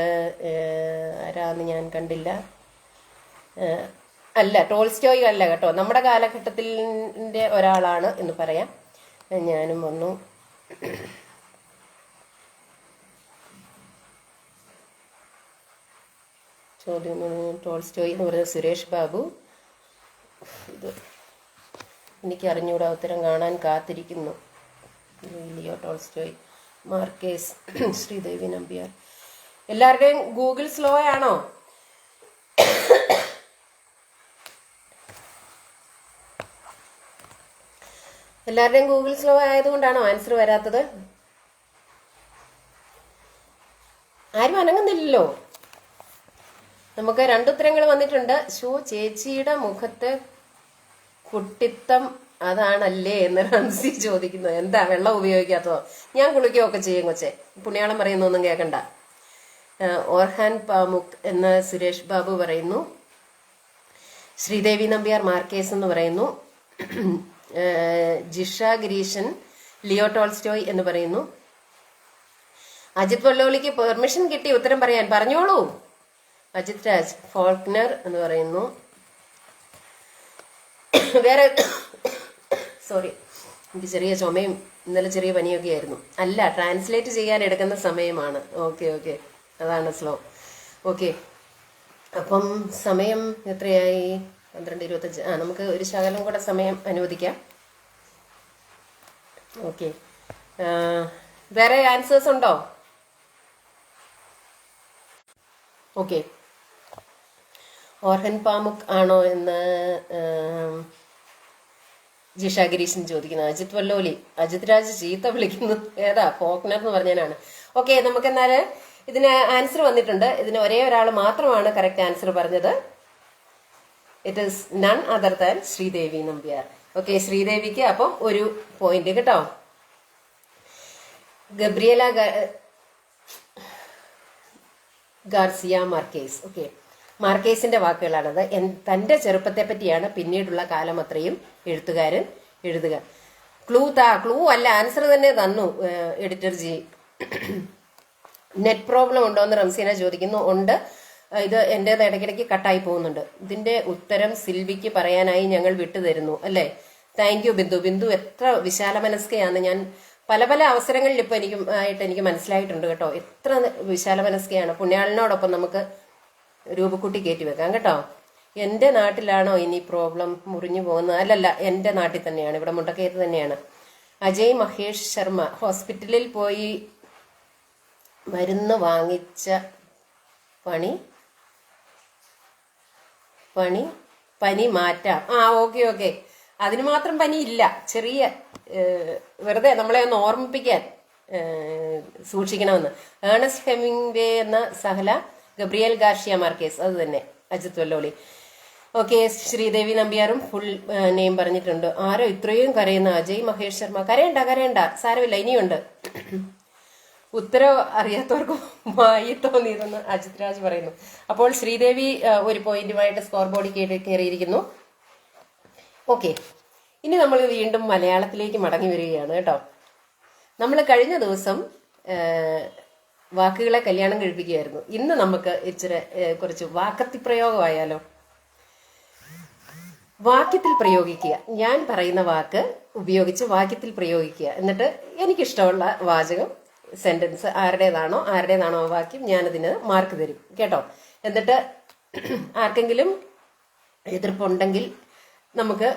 ആരാന്ന് ഞാൻ കണ്ടില്ല. അല്ല, ടോൾസ്റ്റോയ് അല്ല കേട്ടോ, നമ്മുടെ കാലഘട്ടത്തിൻ്റെ ഒരാളാണ് എന്ന് പറയാം. ഞാനും വന്നു. ചോദ്യം ടോൾസ്റ്റോയ് എന്ന് പറയുന്നത് സുരേഷ് ബാബു. ഇത് എനിക്ക് അറിഞ്ഞൂടാ, ഉത്തരം കാണാൻ കാത്തിരിക്കുന്നു. Leo Tolstoy, Marquez, Sreedevi Nambiar. എല്ലാവരുടെയും ഗൂഗിൾ സ്ലോ ആണോ? എല്ലാവരുടെയും ഗൂഗിൾ സ്ലോ ആയതുകൊണ്ടാണോ ആൻസർ വരാത്തത്? ആരും അനങ്ങുന്നില്ലല്ലോ. നമുക്ക് 2 ഉത്തരങ്ങൾ വന്നിട്ടുണ്ട്. ചേച്ചിയുടെ മുഖത്തെ കുട്ടിത്തം അതാണല്ലേ എന്ന് റംസി ചോദിക്കുന്നു. എന്താ വെള്ളം ഉപയോഗിക്കാത്തതോ? ഞാൻ കുളിക്കുകയൊക്കെ ചെയ്യും കൊച്ചെ, പുണ്യാളം പറയുന്നൊന്നും കേൾക്കണ്ട. ഓർഹാൻ പാമുക് എന്ന് സുരേഷ് ബാബു പറയുന്നു. ശ്രീദേവി നമ്പ്യാർ മാർക്കേസ് എന്ന് പറയുന്നു. ജിഷ ഗിരീശൻ ലിയോ ടോൾസ്റ്റോയ് എന്ന് പറയുന്നു. അജിത് വല്ലോലിക്ക് പെർമിഷൻ കിട്ടി ഉത്തരം പറയാൻ, പറഞ്ഞോളൂ. അജിത് രാജ് ഫോൾക്നർ എന്ന് പറയുന്നു. വേറെ സോറി, എനിക്ക് ചെറിയ ചുമയും ഇന്നലെ ചെറിയ പനിയൊക്കെ ആയിരുന്നു. അല്ല, ട്രാൻസ്ലേറ്റ് ചെയ്യാൻ എടുക്കുന്ന സമയമാണ്. ഓക്കെ, അതാണ് സ്ലോ. ഓക്കെ, അപ്പം സമയം എത്രയായി? 12:25. നമുക്ക് ഒരു ശകലം കൂടെ സമയം അനുവദിക്കാം. ഓക്കെ, വേറെ ആൻസേഴ്സ് ഉണ്ടോ? ഓക്കെ, ഓർഹൻ പാമുക് ആണോ എന്ന് ജിഷ ഗിരീശൻ ചോദിക്കുന്നത്. അജിത് വല്ലോലി, അജിത് രാജ് ചീത്ത വിളിക്കുന്നു. ഏതാ? ഫോക്നർ എന്ന് പറഞ്ഞാലാണ്. ഓക്കെ, നമുക്കെന്നാൽ ഇതിന് ആൻസർ വന്നിട്ടുണ്ട്. ഇതിന് ഒരേ ഒരാൾ മാത്രമാണ് കറക്റ്റ് ആൻസർ പറഞ്ഞത്. It is none other than Sreedevi Nambiar. Okay, ശ്രീദേവിക്ക് അപ്പം 1 പോയിന്റ് കേട്ടോ. Gabriela Garcia Marquez. ഓക്കെ, മാർക്കേസിന്റെ വാക്കുകളാണത്. തന്റെ ചെറുപ്പത്തെ പറ്റിയാണ് പിന്നീടുള്ള കാലം അത്രയും എഴുത്തുകാരൻ എഴുതുക. ക്ലൂ അല്ല, ആൻസർ തന്നെ തന്നു എഡിറ്റർ ജി. നെറ്റ് പ്രോബ്ലം ഉണ്ടോ എന്ന് റംസീന ചോദിക്കുന്നു. ഉണ്ട്, ഇത് എൻ്റേത് ഇടയ്ക്കിടയ്ക്ക് കട്ടായി പോകുന്നുണ്ട്. ഇതിന്റെ ഉത്തരം സിൽവിക്ക് പറയാനായി ഞങ്ങൾ വിട്ടുതരുന്നു അല്ലേ? Thank you Bindu. ബിന്ദു എത്ര വിശാല മനസ്കയാണ്. ഞാൻ പല പല അവസരങ്ങളിൽ ഇപ്പൊ എനിക്ക് മനസ്സിലായിട്ടുണ്ട് കേട്ടോ, എത്ര വിശാല മനസ്കയാണ്. പുണ്യാളിനോടൊപ്പം നമുക്ക് രൂപക്കുട്ടി കയറ്റി വെക്കാം കേട്ടോ. എൻ്റെ നാട്ടിലാണോ ഇനി പ്രോബ്ലം മുറിഞ്ഞു പോകുന്നത്? അല്ലല്ല, എൻ്റെ നാട്ടിൽ തന്നെയാണ്, ഇവിടെ മുണ്ടക്കയത്ത് തന്നെയാണ്. അജയ് മഹേഷ് ശർമ്മ, ഹോസ്പിറ്റലിൽ പോയി മരുന്ന് വാങ്ങിച്ച പനി മാറ്റാം. ഓക്കെ. അതിന് മാത്രം പനി ഇല്ല, ചെറിയ വെറുതെ നമ്മളെ ഒന്ന് ഓർമ്മിപ്പിക്കാൻ സൂക്ഷിക്കണമെന്ന്. ഏണസ്റ്റ് ഹെമിംഗ്വേ എന്ന സഹല, ഗബ്രിയേൽ ഗാർഷ്യ മാർക്കേസ്, അത് തന്നെ, അജിത് വല്ലോളി. ഓക്കെ, ശ്രീദേവി നമ്പ്യാറും ഫുൾ നെയിം പറഞ്ഞിട്ടുണ്ട്. ആരോ ഇത്രയും കരയുന്ന അജയ് മഹേഷ് ശർമ്മ. കരയണ്ട, സാരമില്ല, ഇനിയുണ്ട്. ഉത്തരവ് അറിയാത്തവർക്ക് മായി തോന്നിയതെന്ന് അജിത് രാജ് പറയുന്നു. അപ്പോൾ ശ്രീദേവി ഒരു പോയിന്റുമായിട്ട് സ്കോർ ബോർഡിൽ കയറിയിരിക്കുന്നു. ഓക്കെ, ഇനി നമ്മൾ വീണ്ടും മലയാളത്തിലേക്ക് മടങ്ങി വരികയാണ് കേട്ടോ. നമ്മൾ കഴിഞ്ഞ ദിവസം വാക്കുകളെ കല്യാണം കഴിപ്പിക്കുകയായിരുന്നു. ഇന്ന് നമുക്ക് ഇച്ചിരി കുറച്ച് വാക്കത്തി പ്രയോഗമായാലോ? വാക്യത്തിൽ പ്രയോഗിക്കുക. ഞാൻ പറയുന്ന വാക്ക് ഉപയോഗിച്ച് വാക്യത്തിൽ പ്രയോഗിക്കുക. എന്നിട്ട് എനിക്കിഷ്ടമുള്ള വാചകം, സെന്റൻസ് ആരുടേതാണോ ആ വാക്യം ഞാനതിന് മാർക്ക് തരും കേട്ടോ. എന്നിട്ട് ആർക്കെങ്കിലും എതിർപ്പുണ്ടെങ്കിൽ നമുക്ക്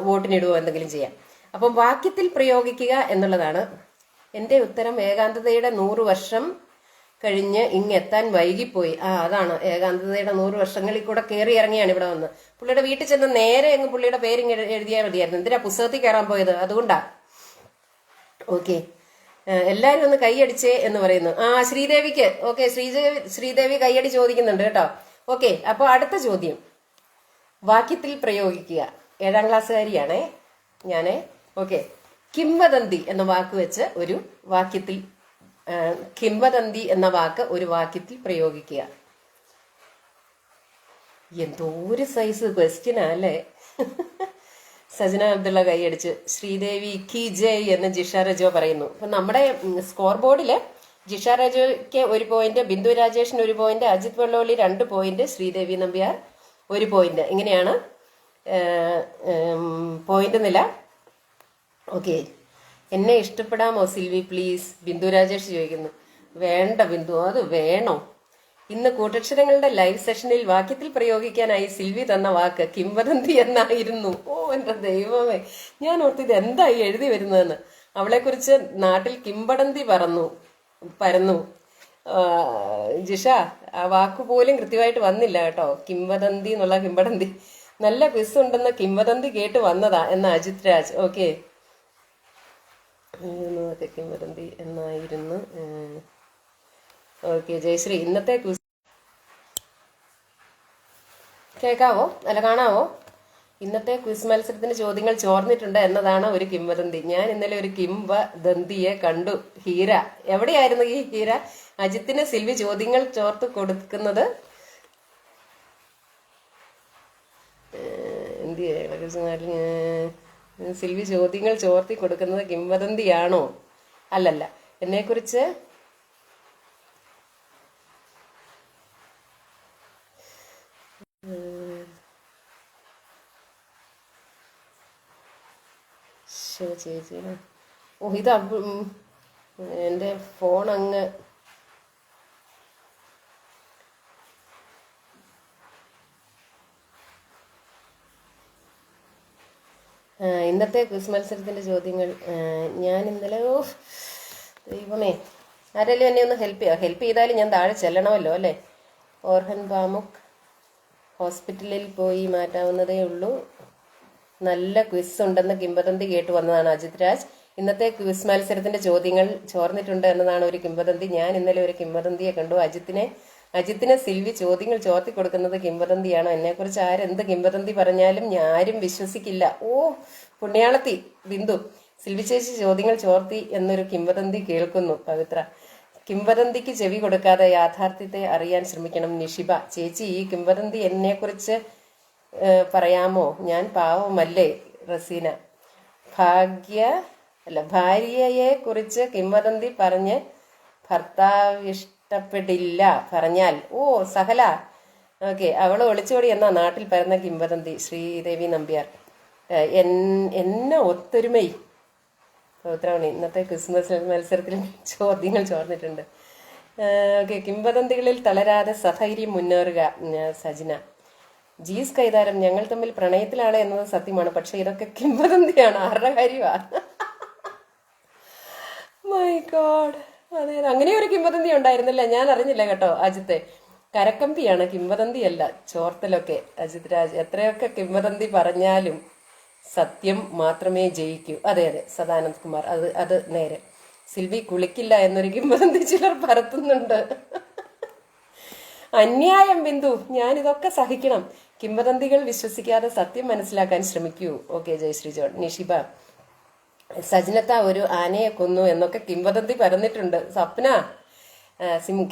വോട്ടിനിടുവോ എന്തെങ്കിലും ചെയ്യാം. അപ്പം വാക്യത്തിൽ പ്രയോഗിക്കുക എന്നുള്ളതാണ്. എൻ്റെ ഉത്തരം ഏകാന്തതയുടെ 100 വർഷം കഴിഞ്ഞ് ഇങ്ങെത്താൻ വൈകിപ്പോയി. അതാണ് ഏകാന്തതയുടെ 100 വർഷങ്ങളിൽ കൂടെ കയറി ഇറങ്ങിയാണ് ഇവിടെ വന്ന്. പുള്ളിയുടെ വീട്ടിൽ ചെന്ന് നേരെ അങ്ങ് പുള്ളിയുടെ പേര് എഴുതിയാൽ മതിയായിരുന്നു. എന്തിനാ പുസ്തകത്തിൽ കയറാൻ പോയത്? അതുകൊണ്ടാ. ഓക്കെ, എല്ലാരും ഒന്ന് കൈയടിച്ചേ എന്ന് പറയുന്നു. ശ്രീദേവിക്ക്. ഓക്കെ, ശ്രീദേവി കൈയടി ചോദിക്കുന്നുണ്ട് കേട്ടോ. ഓക്കെ, അപ്പൊ അടുത്ത ചോദ്യം വാക്യത്തിൽ പ്രയോഗിക്കുക. 7ാം ക്ലാസ്സുകാരിയാണേ ഞാനേ. ഓക്കെ, കിംവദന്തി എന്ന വാക്ക് വെച്ച് ഒരു വാക്യത്തിൽ, കിംവദന്തി എന്ന വാക്ക് ഒരു വാക്യത്തിൽ പ്രയോഗിക്കുക. എന്തോ ഒരു സൈസ് ക്വസ്റ്റ്യനാ അല്ലേ? സജന അബ്ദുള്ള കൈയടിച്ച്. ശ്രീദേവി കി ജയ് എന്ന് ജിഷ രജോ പറയുന്നു. അപ്പൊ നമ്മുടെ score ബോർഡില് Jisha രജോയ്ക്ക് 1 point, Bindu രാജേഷിന് 1 point, Ajith Vellolly 2 point, Sridevi Nambiar 1 point. ഇങ്ങനെയാണ് പോയിന്റ് നില. ഓക്കെ, എന്നെ ഇഷ്ടപ്പെടാമോ സിൽവി പ്ലീസ്? ബിന്ദു രാജേഷ് ചോദിക്കുന്നു. വേണ്ട ബിന്ദു, അത് വേണോ? ഇന്ന് കൂട്ടക്ഷരങ്ങളുടെ ലൈവ് സെഷനിൽ വാക്യത്തിൽ പ്രയോഗിക്കാനായി സിൽവി തന്ന വാക്ക് കിംവദന്തി എന്നായിരുന്നു. എന്റെ ദൈവമേ, ഞാൻ ഓർത്ത് ഇത് എന്തായി എഴുതി വരുന്നതെന്ന്. അവളെക്കുറിച്ച് നാട്ടിൽ കിംബടന്തി പരന്നു. ജിഷ, ആ വാക്ക് പോലും കൃത്യമായിട്ട് വന്നില്ല കേട്ടോ. കിംവദന്തി എന്നുള്ള കിംബടന്തി. നല്ല ക്വിസ് ഉണ്ടെന്ന് കിംവദന്തി കേട്ട് വന്നതാ എന്ന അജിത് രാജ്. ഓക്കെ, കിംവദന്തി എന്നായിരുന്നു. ഓക്കെ, ജയശ്രീ, ഇന്നത്തെ ക്വിസ് കേൾക്കാവോ? അല്ല, കാണാവോ? ഇന്നത്തെ ക്വിസ് മത്സരത്തിന് ചോദ്യങ്ങൾ ചോർന്നിട്ടുണ്ട് എന്നതാണ് ഒരു കിംവദന്തി. ഞാൻ ഇന്നലെ ഒരു കിംവദന്തിയെ കണ്ടു. ഹീര. എവിടെയായിരുന്നു ഈ ഹീര? അജിത്തിന് സിൽവി ചോദ്യങ്ങൾ ചോർത്ത് കൊടുക്കുന്നത് സിൽവി ചോദ്യങ്ങൾ ചോർത്തി കൊടുക്കുന്നത് കിംവദന്തിയാണോ? അല്ലല്ല, എന്നെക്കുറിച്ച് ചേച്ചി. ഇത് എൻ്റെ ഫോൺ അങ്ങ് ഇന്നത്തെ ക്വിസ് മത്സരത്തിന്റെ ചോദ്യങ്ങൾ ഞാൻ ഇന്നലെ ദൈവമേ, ആരെങ്കിലും എന്നെ ഒന്ന് ഹെൽപ്പ് ചെയ്താലും ഞാൻ താഴെ ചെല്ലണമല്ലോ അല്ലേ? ഓർഹൻ ബാമുക്, ഹോസ്പിറ്റലിൽ പോയി മാറ്റാവുന്നതേ ഉള്ളൂ. നല്ല ക്വിസ് ഉണ്ടെന്ന് കിംവദന്തി കേട്ടു വന്നതാണ് അജിത് രാജ്. ഇന്നത്തെ ക്വിസ് മത്സരത്തിന്റെ ചോദ്യങ്ങൾ ചോർന്നിട്ടുണ്ട് എന്നതാണ് ഒരു കിംവദന്തി. ഞാൻ ഇന്നലെ ഒരു കിംവദന്തിയെ കണ്ടു. അജിത്തിന് സിൽവി ചോദ്യങ്ങൾ ചോർത്തി കൊടുക്കുന്നത് കിംവദന്തിയാണോ? എന്നെക്കുറിച്ച് ആരെന്ത് കിംവദന്തി പറഞ്ഞാലും ആരും വിശ്വസിക്കില്ല. പുണ്യാളത്തി ബിന്ദു. സിൽവി ചേച്ചി ചോദ്യങ്ങൾ ചോർത്തി എന്നൊരു കിംവദന്തി കേൾക്കുന്നു. പവിത്ര. കിംവദന്തിക്ക് ചെവി കൊടുക്കാതെ യാഥാർത്ഥ്യത്തെ അറിയാൻ ശ്രമിക്കണം. നിഷിബ. ചേച്ചി, ഈ കിംവദന്തി എന്നെക്കുറിച്ച് പറയാമോ? ഞാൻ പാവമല്ലേ? റസീന. ഭാര്യയെ കുറിച്ച് കിംവദന്തി പറഞ്ഞ് ഭർത്താവിഷ്ട ഇഷ്ടപ്പെടില്ല പറഞ്ഞാൽ ഓ സഹല. ഓക്കെ, അവൾ ഒളിച്ചോടി എന്നാ നാട്ടിൽ പരന്ന കിംവദന്തി. ശ്രീദേവി നമ്പ്യാർ. എന്നെ ഒത്തൊരുമൈ പൗത്രാവണി. ഇന്നത്തെ ക്രിസ്മസ് മത്സരത്തിൽ ചോദ്യങ്ങൾ ചോർന്നിട്ടുണ്ട്. ഓക്കെ, കിംവദന്തികളിൽ തളരാതെ സധൈര്യം മുന്നേറുക. സജിന. ജീസ് കൈതാരം. ഞങ്ങൾ തമ്മിൽ പ്രണയത്തിലാണ് എന്നത് സത്യമാണ്, പക്ഷെ ഇതൊക്കെ കിംവദന്തിയാണ്. ആരുടെ കാര്യമാണ്? My God. അതെ, അങ്ങനെ ഒരു കിംവദന്തി ഉണ്ടായിരുന്നില്ല, ഞാൻ അറിഞ്ഞില്ല കേട്ടോ അജിത്തെ. കരക്കമ്പിയാണ്, കിംവദന്തിയല്ല. ചോർത്തലൊക്കെ. അജിത് രാജ്. എത്രയൊക്കെ കിംവദന്തി പറഞ്ഞാലും സത്യം മാത്രമേ ജയിക്കൂ. അതെ അതെ, സദാനന്ദ് കുമാർ. അത് നേരെ. സിൽവി കുളിക്കില്ല എന്നൊരു കിംവദന്തി ചിലർ പരത്തുന്നുണ്ട്. അന്യായം ബിന്ദു. ഞാനിതൊക്കെ സഹിക്കണം. കിംവദന്തികൾ വിശ്വസിക്കാതെ സത്യം മനസ്സിലാക്കാൻ ശ്രമിക്കൂ. Okay, Jayasree John. നിഷിബ. സജിനത്ത ഒരു ആനയെ കൊന്നു എന്നൊക്കെ കിംവദന്തി പരന്നിട്ടുണ്ട്. സ്വപ്ന.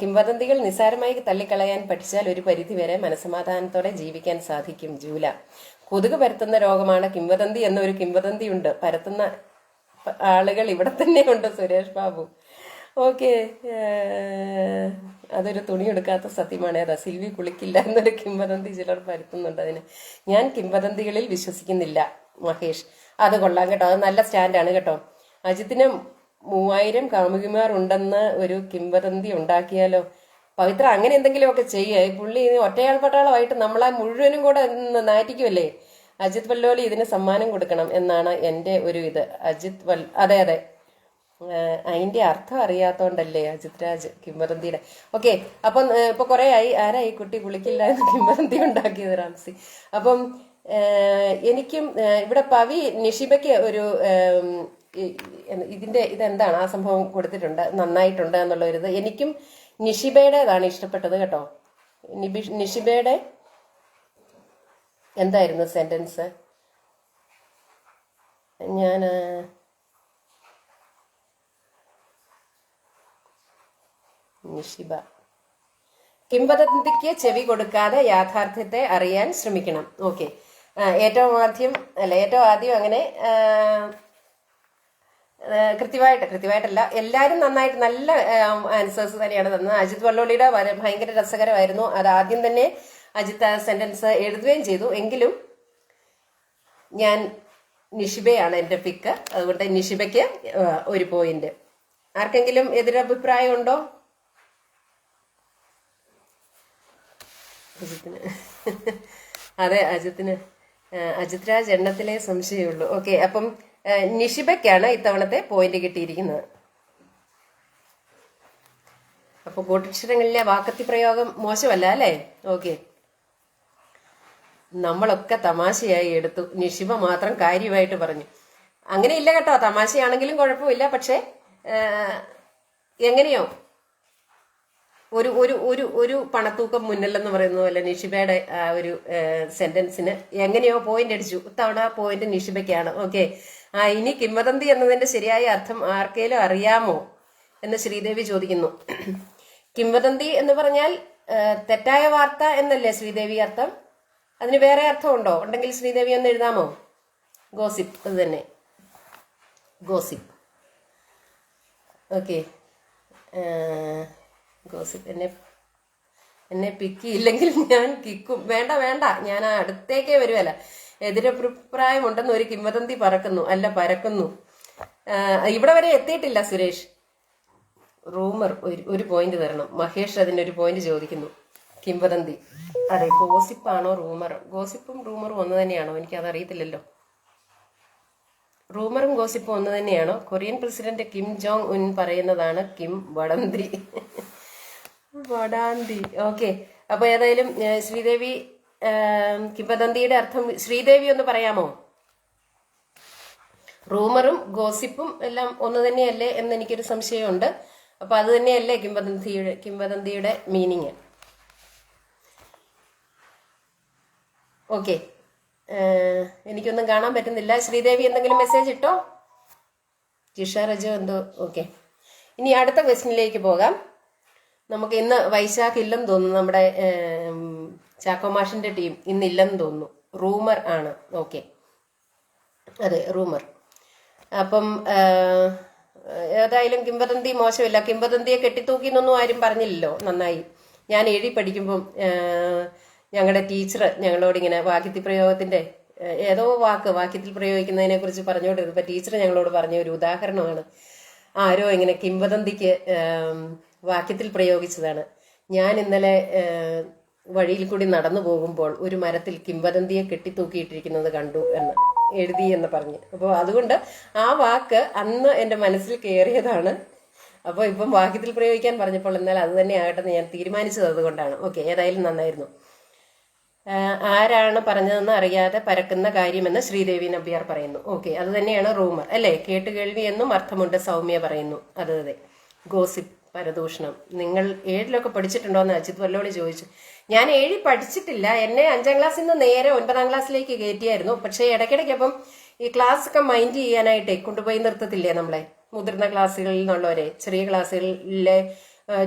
കിംവദന്തികൾ നിസ്സാരമായി തള്ളിക്കളയാൻ പഠിച്ചാൽ ഒരു പരിധി വരെ മനസമാധാനത്തോടെ ജീവിക്കാൻ സാധിക്കും. ജൂല. കൊതുക് പരത്തുന്ന രോഗമാണ് കിംവദന്തി എന്നൊരു കിംവദന്തി ഉണ്ട്. പരത്തുന്ന ആളുകൾ ഇവിടെ തന്നെ ഉണ്ട്. സുരേഷ് ബാബു. ഓക്കെ, അതൊരു തുണി എടുക്കാത്ത സത്യമാണ്. ഏതാ? സിൽവി കുളിക്കില്ല എന്നൊരു കിംവദന്തി ചിലർ പരത്തുന്നുണ്ട്. അതിന് ഞാൻ കിംവദന്തികളിൽ വിശ്വസിക്കുന്നില്ല. മഹേഷ്. അത് കൊള്ളാം കേട്ടോ, അത് നല്ല സ്റ്റാൻഡാണ് കേട്ടോ. അജിത്തിന് 3000 കാമുകിമാർ ഉണ്ടെന്ന് ഒരു കിംവദന്തി ഉണ്ടാക്കിയാലോ? പവിത്ര, അങ്ങനെ എന്തെങ്കിലുമൊക്കെ ചെയ്യേ. പുള്ളി ഒറ്റയാൾ പട്ടാളമായിട്ട് നമ്മളെ മുഴുവനും കൂടെ നാറ്റിക്കുമല്ലേ. അജിത് വല്ലോലി ഇതിന് സമ്മാനം കൊടുക്കണം എന്നാണ് എൻ്റെ ഒരു ഇത്. അതെ അതെ, അതിന്റെ അർത്ഥം അറിയാത്തോണ്ടല്ലേ അജിത് രാജ് കിംവദന്തിയുടെ. ഓക്കെ, അപ്പം ഇപ്പൊ കുറെ ആയി. ആരായി കുട്ടി കുളിക്കില്ല എന്ന് കിംവദന്തി ഉണ്ടാക്കിയത്? റാംസി. അപ്പം എനിക്കും ഇവിടെ പവി നിഷിബയ്ക്ക് ഒരു ഇതെന്താണ് ആ സംഭവം കൊടുത്തിട്ടുണ്ട്, നന്നായിട്ടുണ്ട് എന്നുള്ള ഒരു ഇത്. എനിക്കും നിഷിബയുടേതാണ് ഇഷ്ടപ്പെട്ടത് കേട്ടോ. നിഷിബയുടെ എന്തായിരുന്നു സെന്റൻസ്? ഞാൻ നിഷിബ. കിംവദന്തിക്ക് ചെവി കൊടുക്കാതെ യാഥാർത്ഥ്യത്തെ അറിയാൻ ശ്രമിക്കണം. ഓക്കെ, ഏറ്റവും ആദ്യം അങ്ങനെ കൃത്യമായിട്ടല്ല, എല്ലാവരും നന്നായിട്ട് നല്ല ആൻസേഴ്സ് തന്നെയാണ് തന്നത്. അജിത് വല്ലോളിയുടെ ഭയങ്കര രസകരമായിരുന്നു. അത് ആദ്യം തന്നെ അജിത്ത് സെന്റൻസ് എഴുതുകയും ചെയ്തു. എങ്കിലും ഞാൻ നിഷിബയാണ് എൻ്റെ പിക്ക്. അതുകൊണ്ട് നിഷിബയ്ക്ക് 1 പോയിന്റ്. ആർക്കെങ്കിലും എതിരഭിപ്രായം ഉണ്ടോ? അജിത്തിന്. അതെ, അജിത് രാജ് എണ്ണത്തിലെ സംശയമുള്ളൂ. ഓക്കെ, അപ്പം നിഷിബയ്ക്കാണ് ഇത്തവണത്തെ പോയിന്റ് കിട്ടിയിരിക്കുന്നത്. അപ്പൊ കൂട്ടക്ഷരങ്ങളിലെ വാക്കത്തി പ്രയോഗം മോശമല്ല അല്ലേ? ഓക്കെ, നമ്മളൊക്കെ തമാശയായി എടുത്തു, നിഷിബ മാത്രം കാര്യമായിട്ട് പറഞ്ഞു. അങ്ങനെ ഇല്ല കേട്ടോ, തമാശയാണെങ്കിലും കുഴപ്പമില്ല. പക്ഷെ എങ്ങനെയോ ഒരു ഒരു ഒരു ഒരു പണത്തൂക്കം മുന്നിലെന്ന് പറയുന്ന പോലെ നിഷിബയുടെ ഒരു സെന്റൻസിന് എങ്ങനെയോ പോയിന്റ് അടിച്ചു. ഇത്തവണ പോയിന്റ് നിഷിബയ്ക്കാണ്. ഓക്കെ, ഇനി കിംവദന്തി എന്നതിന്റെ ശരിയായ അർത്ഥം ആർക്കേലും അറിയാമോ എന്ന് ശ്രീദേവി ചോദിക്കുന്നു. കിംവദന്തി എന്ന് പറഞ്ഞാൽ തെറ്റായ വാർത്ത എന്നല്ലേ ശ്രീദേവി അർത്ഥം? അതിന് വേറെ അർത്ഥമുണ്ടോ? ഉണ്ടെങ്കിൽ ശ്രീദേവി ഒന്ന് എഴുതാമോ? ഗോസിപ്പ്. അത് തന്നെ, ഗോസിപ്പ്. Okay, gossip. എന്നെ പിക്കിയില്ലെങ്കിൽ ഞാൻ കിക്കും. വേണ്ട, ഞാൻ അടുത്തേക്കേ വരുമല്ല. എതിരഭിപ്രായമുണ്ടെന്ന് ഒരു കിംവദന്തി പരക്കുന്നു. ഇവിടെ വരെ എത്തിയിട്ടില്ല സുരേഷ്. റൂമർ ഒരു പോയിന്റ് തരണം. മഹേഷ് അതിന് ഒരു പോയിന്റ് ചോദിക്കുന്നു. കിംവദന്തി. അതെ, ഗോസിപ്പാണോ റൂമർ? ഗോസിപ്പും റൂമറും ഒന്ന് തന്നെയാണോ? എനിക്കത് അറിയത്തില്ലല്ലോ. റൂമറും ഗോസിപ്പും ഒന്ന് തന്നെയാണോ? Korean president Kim Jong Un പറയുന്നതാണ് കിം വടന്തി. വടാന്തി. ഓക്കെ, അപ്പൊ ഏതായാലും ശ്രീദേവി കിംവദന്തിയുടെ അർത്ഥം ശ്രീദേവി ഒന്ന് പറയാമോ? റൂമറും ഗോസിപ്പും എല്ലാം ഒന്ന് തന്നെയല്ലേ എന്ന് എനിക്കൊരു സംശയമുണ്ട്. അപ്പൊ അത് തന്നെയല്ലേ കിംവദന്തിയുടെ മീനിങ്? ഓക്കെ, എനിക്കൊന്നും കാണാൻ പറ്റുന്നില്ല. ശ്രീദേവി എന്തെങ്കിലും മെസ്സേജ് ഇട്ടോ? ജിഷ റജോ എന്തോ. ഓക്കെ, ഇനി അടുത്ത ക്വസ്റ്റ്യനിലേക്ക് പോകാം. നമുക്ക് ഇന്ന് വൈശാഖ് ഇല്ലെന്ന് തോന്നുന്നു. നമ്മുടെ ചാക്കോമാഷിന്റെ ടീം ഇന്നില്ലെന്ന് തോന്നുന്നു. റൂമർ ആണ്. ഓക്കെ, അതെ, റൂമർ. അപ്പം ഏതായാലും കിംവദന്തി മോശമില്ല. കിംവദന്തിയെ കെട്ടിത്തൂക്കി എന്നൊന്നും ആരും പറഞ്ഞില്ലല്ലോ, നന്നായി. ഞാൻ എഴുതി പഠിക്കുമ്പം ഞങ്ങളുടെ ടീച്ചർ ഞങ്ങളോട് ഇങ്ങനെ വാക്യത്തിൽ പ്രയോഗത്തിന്റെ ഏതോ വാക്യത്തിൽ പ്രയോഗിക്കുന്നതിനെ കുറിച്ച് പറഞ്ഞുകൊണ്ടിരുന്നപ്പോൾ ടീച്ചർ ഞങ്ങളോട് പറഞ്ഞ ഒരു ഉദാഹരണമാണ്. ആരോ ഇങ്ങനെ കിംവദന്തിക്ക് വാക്യത്തിൽ പ്രയോഗിച്ചതാണ്. ഞാൻ ഇന്നലെ വഴിയിൽ കൂടി നടന്നു പോകുമ്പോൾ ഒരു മരത്തിൽ കിംവദന്തിയെ കെട്ടിത്തൂക്കിയിട്ടിരിക്കുന്നത് കണ്ടു എന്ന് എഴുതി എന്ന് പറഞ്ഞു. അപ്പോൾ അതുകൊണ്ട് ആ വാക്ക് അന്ന് എൻ്റെ മനസ്സിൽ കയറിയതാണ്. അപ്പോൾ ഇപ്പം വാക്യത്തിൽ പ്രയോഗിക്കാൻ പറഞ്ഞപ്പോൾ എന്നാൽ അത് തന്നെ ആകട്ടെ ഞാൻ തീരുമാനിച്ചത് അതുകൊണ്ടാണ്. ഓക്കെ, ഏതായാലും നന്നായിരുന്നു. ആരാണ് പറഞ്ഞതെന്ന് അറിയാതെ പരക്കുന്ന കാര്യമെന്ന് ശ്രീദേവി നമ്പ്യാർ പറയുന്നു. ഓക്കെ, അത് തന്നെയാണ് റൂമർ അല്ലേ? കേട്ടുകേൾവി എന്നും അർത്ഥമുണ്ട് സൗമ്യ പറയുന്നു. അതെ, ഗോസിപ്പ്, പരദൂഷണം. നിങ്ങൾ 7-ലൊക്കെ പഠിച്ചിട്ടുണ്ടോ എന്ന് അജിത് വല്ലോളി ചോദിച്ചു. ഞാൻ 7 പഠിച്ചിട്ടില്ല. എന്നെ 5ാം ക്ലാസ്സിൽ നിന്ന് നേരെ 9ാം ക്ലാസ്സിലേക്ക് കയറ്റിയായിരുന്നു. പക്ഷേ ഇടയ്ക്കിടയ്ക്ക് അപ്പം ഈ ക്ലാസ് ഒക്കെ മൈൻഡ് ചെയ്യാനായിട്ടേ കൊണ്ടുപോയി നിർത്തത്തില്ലേ നമ്മളെ, മുതിർന്ന ക്ലാസ്സുകളിൽ നിന്നുള്ളവരെ. ചെറിയ ക്ലാസ്സുകളിലെ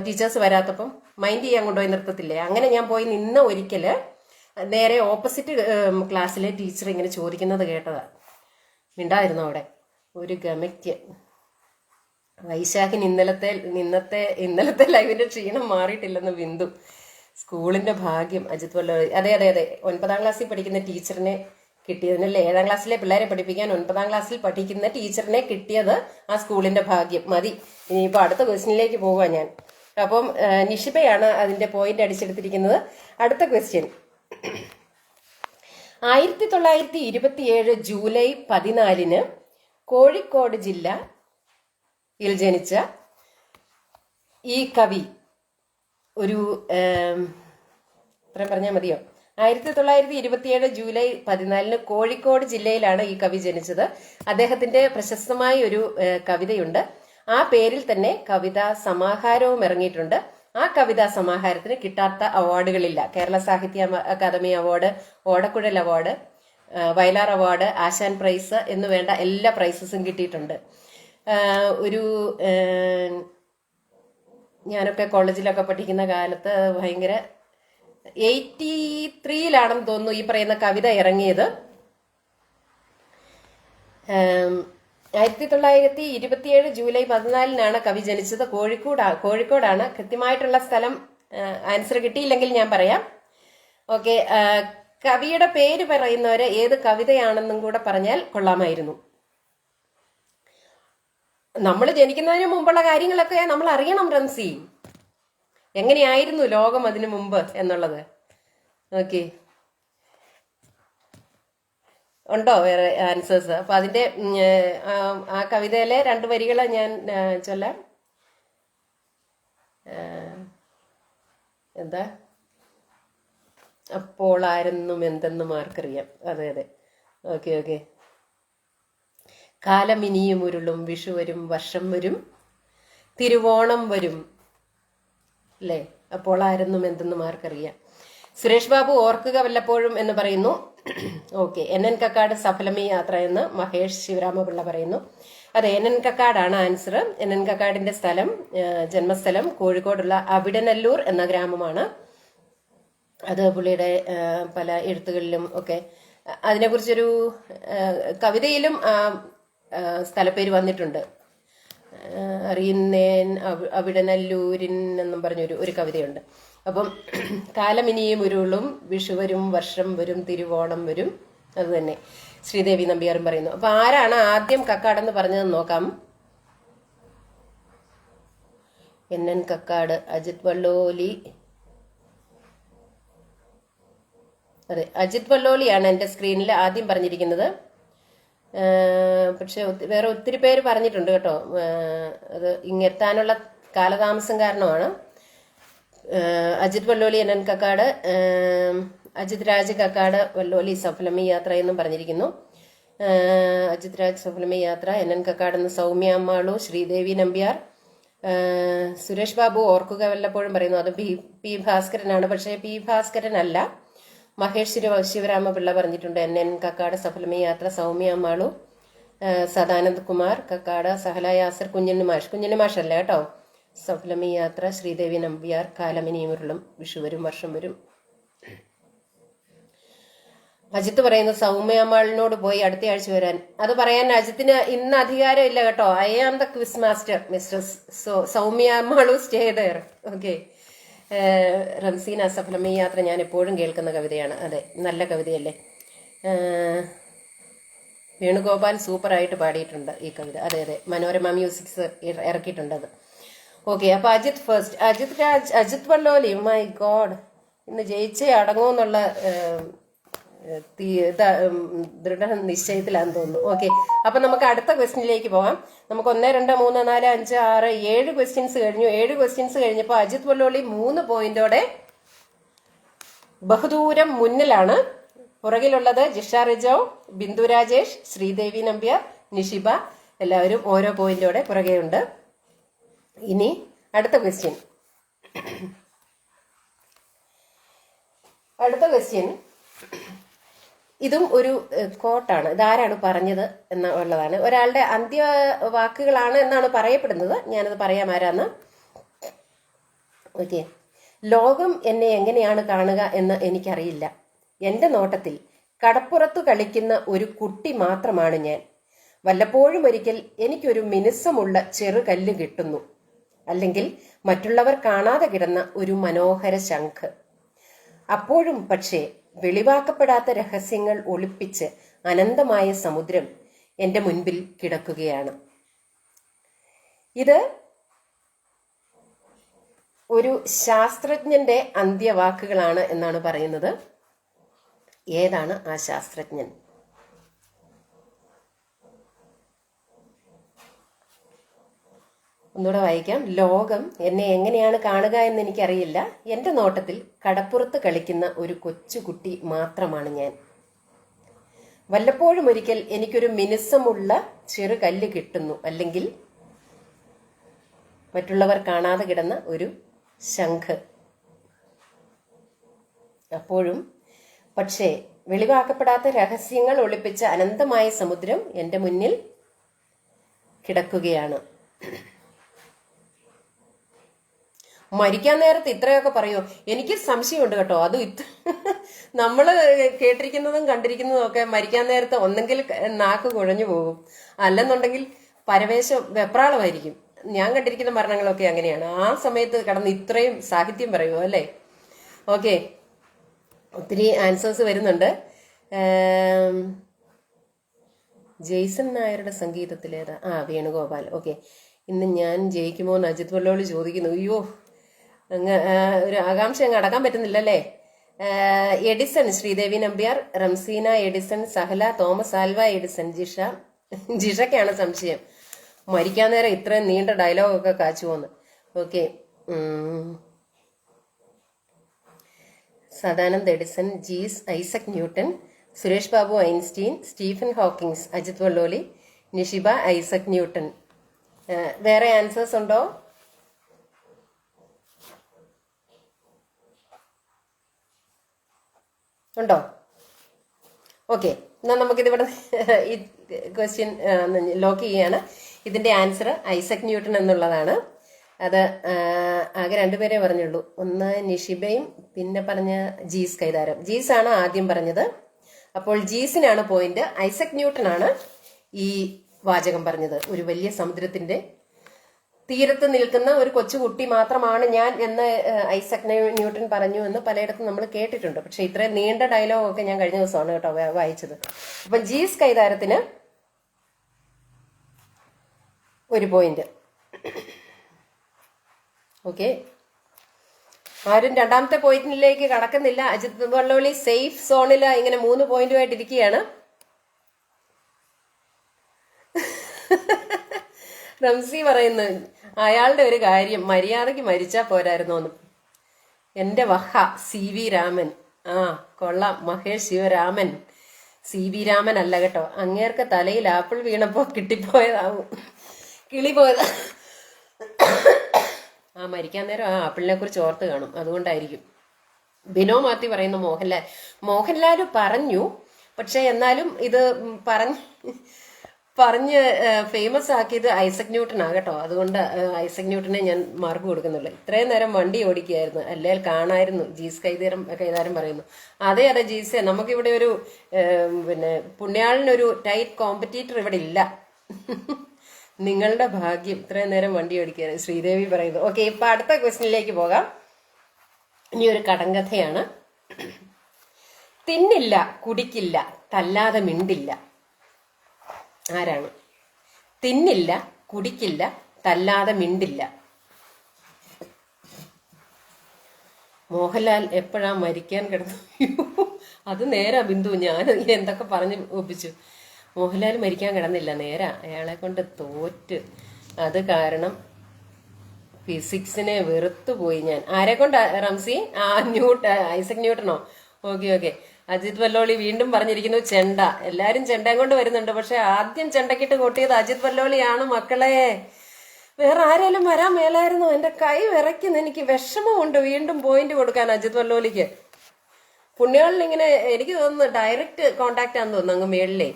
ടീച്ചേഴ്സ് വരാത്തപ്പം മൈൻഡ് ചെയ്യാൻ കൊണ്ടുപോയി നിർത്തത്തില്ലേ. അങ്ങനെ ഞാൻ പോയി നിന്ന് ഒരിക്കല് നേരെ ഓപ്പോസിറ്റ് ക്ലാസ്സിലെ ടീച്ചർ ഇങ്ങനെ ചോദിക്കുന്നത് കേട്ടതാ. മിണ്ടായിരുന്നു അവിടെ. ഒരു ഗമയ്ക്ക് വൈശാഖിന് ഇന്നലത്തെ ലൈവിന്റെ ക്ഷീണം മാറിയിട്ടില്ലെന്ന് ബിന്ദു. സ്കൂളിന്റെ ഭാഗ്യം അജിത് വല്ലോളി. അതെ 9ാം ക്ലാസ്സിൽ പഠിക്കുന്ന ടീച്ചറിനെ കിട്ടിയതിനല്ലേ. 7ാം ക്ലാസ്സിലെ പിള്ളേരെ പഠിപ്പിക്കാൻ 9ാം ക്ലാസ്സിൽ പഠിക്കുന്ന ടീച്ചറിനെ കിട്ടിയത് ആ സ്കൂളിന്റെ ഭാഗ്യം മതി. ഇനിയിപ്പോൾ അടുത്ത ക്വസ്റ്റ്യനിലേക്ക് പോവാ ഞാൻ. അപ്പം നിഷിബയാണ് അതിന്റെ പോയിന്റ് അടിച്ചെടുത്തിരിക്കുന്നത്. അടുത്ത ക്വസ്റ്റ്യൻ, 1927 ജൂലൈ 14 കോഴിക്കോട് ജില്ലയിൽ ജനിച്ച ഈ കവി ഒരു ഇത്രയും പറഞ്ഞാൽ മതിയോ? 1927 ജൂലൈ 14 കോഴിക്കോട് ജില്ലയിലാണ് ഈ കവി ജനിച്ചത്. അദ്ദേഹത്തിന്റെ പ്രശസ്തമായ ഒരു കവിതയുണ്ട്. ആ പേരിൽ തന്നെ കവിതാ സമാഹാരവും ഇറങ്ങിയിട്ടുണ്ട്. ആ കവിതാ സമാഹാരത്തിന് കിട്ടാത്ത അവാർഡുകളില്ല. കേരള സാഹിത്യ അക്കാദമി അവാർഡ്, ഓടക്കുഴൽ അവാർഡ്, വയലാർ അവാർഡ്, ആശാൻ പ്രൈസ് എന്ന് വേണ്ട എല്ലാ പ്രൈസസും കിട്ടിയിട്ടുണ്ട്. ഒരു ഞാനൊക്കെ കോളേജിലൊക്കെ പഠിക്കുന്ന കാലത്ത് ഭയങ്കര 83-ലാണെന്ന് തോന്നുന്നു ഈ പറയുന്ന കവിത ഇറങ്ങിയത്. 1927 ജൂലൈ 14 കവി ജനിച്ചത്. കോഴിക്കോടാണ്. കൃത്യമായിട്ടുള്ള സ്ഥലം ആൻസർ കിട്ടിയില്ലെങ്കിൽ ഞാൻ പറയാം. ഓക്കെ, കവിയുടെ പേര് പറയുന്നവര് ഏത് കവിതയാണെന്നും കൂടെ പറഞ്ഞാൽ കൊള്ളാമായിരുന്നു. നമ്മൾ ജനിക്കുന്നതിന് മുമ്പുള്ള കാര്യങ്ങളൊക്കെ നമ്മൾ അറിയണം റംസി. എങ്ങനെയായിരുന്നു ലോകം അതിനു മുമ്പ് എന്നുള്ളത്. ഓക്കെ, ഉണ്ടോ വേറെ ആൻസേഴ്സ്? അപ്പൊ അതിന്റെ ആ കവിതയിലെ 2 വരികൾ ഞാൻ ചൊല്ലാം. എന്താ? അപ്പോൾ ആരെന്നും എന്തെന്നും ആർക്കറിയാം. അതെ. ഓക്കെ. കാലം ഇനിയും ഉരുളും, വിഷു വരും, വർഷം വരും, തിരുവോണം വരും അല്ലേ? അപ്പോൾ ആരെന്നും എന്തെന്നും ആർക്കറിയാം. സുരേഷ് ബാബു ഓർക്കുക വല്ലപ്പോഴും എന്ന് പറയുന്നു. ഓക്കെ, NN കക്കാട് സഫലമി യാത്ര എന്ന് മഹേഷ് ശിവരാമപിള്ള പറയുന്നു. അതെ, NN കക്കാടാണ് ആൻസർ. NN കക്കാടിന്റെ ജന്മസ്ഥലം കോഴിക്കോടുള്ള അവിടനല്ലൂർ എന്ന ഗ്രാമമാണ്. അത് പുള്ളിയുടെ പല എഴുത്തുകളിലും ഒക്കെ അതിനെക്കുറിച്ചൊരു കവിതയിലും സ്ഥലപ്പേര് വന്നിട്ടുണ്ട്. അറിയുന്നേൻ അവിടനല്ലൂരിൻ എന്നും പറഞ്ഞൊരു കവിതയുണ്ട്. അപ്പം കാലം ഇനിയും ഉരുളും, വിഷു വരും, വർഷം വരും, തിരുവോണം വരും. അത് തന്നെ ശ്രീദേവി നമ്പ്യാറും പറയുന്നു. അപ്പൊ ആരാണ് ആദ്യം കക്കാടെന്ന് പറഞ്ഞതെന്ന് നോക്കാം. NN കക്കാട്, അജിത് വല്ലോലി. അതെ, അജിത് വല്ലോലിയാണ് എൻ്റെ സ്ക്രീനിൽ ആദ്യം പറഞ്ഞിരിക്കുന്നത്. പക്ഷെ വേറെ ഒത്തിരി പേര് പറഞ്ഞിട്ടുണ്ട് കേട്ടോ. അത് ഇങ്ങെത്താനുള്ള കാലതാമസം കാരണമാണ്. അജിത് വല്ലോലി, NN കക്കാട്, അജിത് രാജ് കക്കാട്, വല്ലോലി സഫലമി യാത്ര എന്നും പറഞ്ഞിരിക്കുന്നു. അജിത് രാജ് സഫലമി യാത്ര, NN കക്കാട് എന്ന് സൗമ്യ അമ്മാളു, ശ്രീദേവി നമ്പ്യാർ. സുരേഷ് ബാബു ഓർക്കുക വല്ലപ്പോഴും പറയുന്നു. അത് പി ഭാസ്കരനാണ്. പക്ഷേ പി ഭാസ്കരൻ അല്ല, മഹേഷ് ശിവരാമപിള്ള പറഞ്ഞിട്ടുണ്ട്. NN കക്കാട് സഫലമി യാത്ര, സൗമ്യ അമ്മാളു, സദാനന്ദ് കുമാർ കക്കാട്, സഹല യാസർ, കുഞ്ഞിന് മാഷ് അല്ല കേട്ടോ. സഫലമി യാത്ര, ശ്രീദേവി നമ്പ്യാർ, കാലമിനിയും ഉരുളും, വിഷു വരും, വർഷം വരും. അജിത്ത് പറയുന്നു സൗമ്യമ്മാളിനോട് പോയി അടുത്ത ആഴ്ച വരാൻ. അത് പറയാൻ അജിത്തിന് ഇന്ന് അധികാരം ഇല്ല കേട്ടോ. I am the quiz master mister Soumya Malu stay there. Okay. Ramseen അസഫലം, ഈ യാത്ര ഞാൻ എപ്പോഴും കേൾക്കുന്ന കവിതയാണ്. അതെ, നല്ല കവിതയല്ലേ. വേണുഗോപാൽ സൂപ്പറായിട്ട് പാടിയിട്ടുണ്ട് ഈ കവിത. അതെ അതെ, മനോരമ മ്യൂസിക്സ് ഇറക്കിയിട്ടുണ്ട് അത്. ഓക്കെ, അപ്പൊ Ajith first. Ajith Valloli, my god, ഇന്ന് ജയിച്ചേ അടങ്ങുമെന്നുള്ള ദൃഢ നിശ്ചയത്തിലാന്ന് തോന്നുന്നു. ഓക്കെ, അപ്പൊ നമുക്ക് അടുത്ത ക്വസ്റ്റ്യനിലേക്ക് പോകാം. നമുക്ക് 1, 2, 3, 4, 5, 6, 7 ക്വസ്റ്റ്യൻസ് കഴിഞ്ഞു. 7 ക്വസ്റ്റ്യൻസ് കഴിഞ്ഞപ്പോൾ അജിത് വല്ലോളി 3 പോയിന്റോടെ ബഹുദൂരം മുന്നിലാണ്. പുറകിലുള്ളത് ജിഷ റിജോ, ബിന്ദു രാജേഷ്, ശ്രീദേവി നമ്പ്യാർ, നിഷിബ, എല്ലാവരും ഓരോ പോയിന്റോടെ പുറകെയുണ്ട്. ഇനി അടുത്ത ക്വസ്റ്റ്യൻ. ഇതും ഒരു കോട്ടാണ്. ഇതാരാണ് പറഞ്ഞത് എന്നുള്ളതാണ്. ഒരാളുടെ അന്ത്യവാക്കുകളാണ് എന്നാണ് പറയപ്പെടുന്നത്. ഞാനത് പറയാം ആരാന്ന്. ഓക്കെ. ലോകം എന്നെ എങ്ങനെയാണ് കാണുക എന്ന് എനിക്കറിയില്ല. എന്റെ നോട്ടത്തിൽ കടപ്പുറത്തു കളിക്കുന്ന ഒരു കുട്ടി മാത്രമാണ് ഞാൻ. വല്ലപ്പോഴും ഒരിക്കൽ എനിക്കൊരു മിനുസമുള്ള ചെറുകല്ല് കിട്ടുന്നു, അല്ലെങ്കിൽ മറ്റുള്ളവർ കാണാതെ കിടന്ന ഒരു മനോഹര ശംഖ്. അപ്പോഴും പക്ഷേ വെളിവാക്കപ്പെടാത്ത രഹസ്യങ്ങൾ ഒളിപ്പിച്ച് അനന്തമായ സമുദ്രം എന്റെ മുൻപിൽ കിടക്കുകയാണ്. ഇത് ഒരു ശാസ്ത്രജ്ഞന്റെ അന്ത്യവാക്കുകളാണ് എന്നാണ് പറയുന്നത്. ഏതാണ് ആ ശാസ്ത്രജ്ഞൻ? ഒന്നുകൂടെ വായിക്കാം. ലോകം എന്നെ എങ്ങനെയാണ് കാണുക എന്ന് എനിക്കറിയില്ല. എന്റെ നോട്ടത്തിൽ കടപ്പുറത്ത് കളിക്കുന്ന ഒരു കൊച്ചുകുട്ടി മാത്രമാണ് ഞാൻ. വല്ലപ്പോഴും ഒരിക്കൽ എനിക്കൊരു മിനുസമുള്ള ചെറുകല്ല് കിട്ടുന്നു, അല്ലെങ്കിൽ മറ്റുള്ളവർ കാണാതെ കിടന്ന ഒരു ശംഖ്. അപ്പോഴും പക്ഷേ വെളിവാക്കപ്പെടാത്ത രഹസ്യങ്ങൾ ഒളിപ്പിച്ച അനന്തമായ സമുദ്രം എന്റെ മുന്നിൽ കിടക്കുകയാണ്. മരിക്കാൻ നേരത്ത് ഇത്രയൊക്കെ പറയോ? എനിക്ക് സംശയമുണ്ട് കേട്ടോ. അത് നമ്മള് കേട്ടിരിക്കുന്നതും കണ്ടിരിക്കുന്നതും ഒക്കെ മരിക്കാൻ നേരത്ത് ഒന്നെങ്കിൽ നാക്ക് കുഴഞ്ഞു പോകും, അല്ലെന്നുണ്ടെങ്കിൽ പരവേശം വെപ്രാളമായിരിക്കും. ഞാൻ കണ്ടിരിക്കുന്ന മരണങ്ങളൊക്കെ അങ്ങനെയാണ്. ആ സമയത്ത് കടന്ന് ഇത്രയും സാഹിത്യം പറയുമോ അല്ലേ? ഓക്കെ, ഒത്തിരി ആൻസേഴ്സ് വരുന്നുണ്ട്. ജെയ്സൺ നായരുടെ സംഗീതത്തിലേതാ? വേണുഗോപാൽ. ഓക്കെ, ഇന്ന് ഞാൻ ജയിക്കുമോ എന്ന് അജിത് വല്ലോളി ചോദിക്കുന്നു. അയ്യോ, ഒരു ആകാംക്ഷ അങ്ങ് അടക്കാൻ പറ്റുന്നില്ലല്ലേ. Edison, Sreedevi Nambiar, Ramseena Edison, Sahala, Thomas Alva Edison, ജിഷയ്ക്കാണ് സംശയം. മരിക്കാൻ നേരം ഇത്രയും നീണ്ട ഡയലോഗൊക്കെ കാച്ചുവോന്ന്. Okay, Sadanand Edison, Jees Isaac Newton, Suresh Babu Einstein, Stephen Hawkings, Ajith Valloli, Nishiba Isaac Newton. വേറെ ആൻസേഴ്സ് ഉണ്ടോ? ഉണ്ടോ? ഓക്കെ, എന്നാൽ നമുക്കിതിവിടെ ഈ ക്വസ്റ്റ്യൻ ലോക്ക് ചെയ്യാണ്. ഇതിന്റെ ആൻസർ ഐസക് ന്യൂട്ടൺ എന്നുള്ളതാണ്. അത് ആകെ 2 പേരെ പറഞ്ഞുള്ളൂ. ഒന്ന് നിഷിബയും പിന്നെ പറഞ്ഞ ജീസ് കൈതാരം. ജീസ് ആണ് ആദ്യം പറഞ്ഞത്. അപ്പോൾ ജീസിനാണ് പോയിന്റ്. ഐസക് ന്യൂട്ടൺ ആണ് ഈ വാചകം പറഞ്ഞത്. ഒരു വലിയ സമുദ്രത്തിന്റെ തീരത്ത് നിൽക്കുന്ന ഒരു കൊച്ചുകുട്ടി മാത്രമാണ് ഞാൻ എന്ന് ഐസക് ന്യൂട്ടൺ പറഞ്ഞു എന്ന് പലയിടത്തും നമ്മൾ കേട്ടിട്ടുണ്ട്. പക്ഷെ ഇത്രയും നീണ്ട ഡയലോഗൊക്കെ ഞാൻ കഴിഞ്ഞ ദിവസമാണ് കേട്ടോ വായിച്ചത്. അപ്പൊ ജീസ് കൈതാരത്തിന് 1 പോയിന്റ്. ഓക്കെ, ആരും രണ്ടാമത്തെ പോയിന്റിലേക്ക് കടക്കുന്നില്ല. അജിത് വല്ലോളി സേഫ് സോണിൽ ഇങ്ങനെ 3 പോയിന്റുമായിട്ട് ഇരിക്കുകയാണ്. റംസി പറയുന്നു അയാളുടെ ഒരു കാര്യം, മര്യാദയ്ക്ക് മരിച്ചാ പോരായിരുന്നോന്ന്. എന്റെ വഹ CV രാമൻ. കൊള്ളാം, മഹേഷ് ശിവരാമൻ. CV രാമൻ അല്ല കേട്ടോ. അങ്ങേർക്ക് തലയിൽ ആപ്പിൾ വീണപ്പോ കിട്ടിപ്പോയതാവും, കിളി പോയതാ. മരിക്കാൻ നേരം ആപ്പിളിനെ കുറിച്ച് ഓർത്ത് കാണും, അതുകൊണ്ടായിരിക്കും. ബിനോ മാത്യു പറയുന്നു മോഹൻലാൽ പറഞ്ഞു. പക്ഷെ എന്നാലും ഇത് പറഞ്ഞ് ഫേമസ് ആക്കിയത് ഐസക് ന്യൂട്ടനാ കേട്ടോ. അതുകൊണ്ട് ഐസക് ന്യൂട്ടനെ ഞാൻ മാർക്ക് കൊടുക്കുന്നുള്ളൂ. ഇത്രയും നേരം വണ്ടി ഓടിക്കുകയായിരുന്നു, അല്ലെങ്കിൽ കാണായിരുന്നു. ജീസ് കൈതാരം പറയുന്നു. അതെ അതെ ജീസെ, നമുക്കിവിടെ ഒരു പിന്നെ പുണ്യാളിനൊരു ടൈറ്റ് കോമ്പറ്റീറ്റർ ഇവിടെ ഇല്ല. നിങ്ങളുടെ ഭാഗ്യം, ഇത്രയും നേരം വണ്ടി ഓടിക്കുകയായിരുന്നു ശ്രീദേവി പറയുന്നു. ഓക്കെ, ഇപ്പൊ അടുത്ത ക്വസ്റ്റ്യനിലേക്ക് പോകാം. ഇനി ഒരു കടങ്കഥയാണ്. തിന്നില്ല, കുടിക്കില്ല, തല്ലാതെ മിണ്ടില്ല. ആരാണ്? തിന്നില്ല, കുടിക്കില്ല, തല്ലാതെ മിണ്ടില്ല. മോഹൻലാൽ എപ്പോഴാ മരിക്കാൻ കിടന്നു? അത് നേരാ ബിന്ദു, ഞാൻ എന്തൊക്കെ പറഞ്ഞ് ഒപ്പിച്ചു. മോഹൻലാൽ മരിക്കാൻ കിടന്നില്ല, നേരാ. അയാളെ കൊണ്ട് തോറ്റ്. അത് കാരണം ഫിസിക്സിനെ വെറുത്തുപോയി ഞാൻ. ആരെ കൊണ്ട് റംസി? ഐസക് ന്യൂട്ടനോ? Okay okay. അജിത് വല്ലോളി വീണ്ടും പറഞ്ഞിരിക്കുന്നു ചെണ്ട. എല്ലാരും ചെണ്ടയും കൊണ്ട് വരുന്നുണ്ട്, പക്ഷെ ആദ്യം ചെണ്ടക്കിട്ട് കൊട്ടിയത് അജിത് വല്ലോളിയാണ് മക്കളെ. വേറെ ആരെങ്കിലും വരാൻ മേലായിരുന്നു. എന്റെ കൈ വിറയ്ക്കുന്നു, എനിക്ക് വിഷമമുണ്ട് വീണ്ടും പോയിന്റ് കൊടുക്കാൻ അജിത് വല്ലോളിക്ക്. പുണ്യാളിൽ ഇങ്ങനെ എനിക്ക് തോന്നുന്നു ഡയറക്റ്റ് കോണ്ടാക്ട് ആണെന്ന് തോന്നുന്നു, അങ്ങ് മേളിലേ.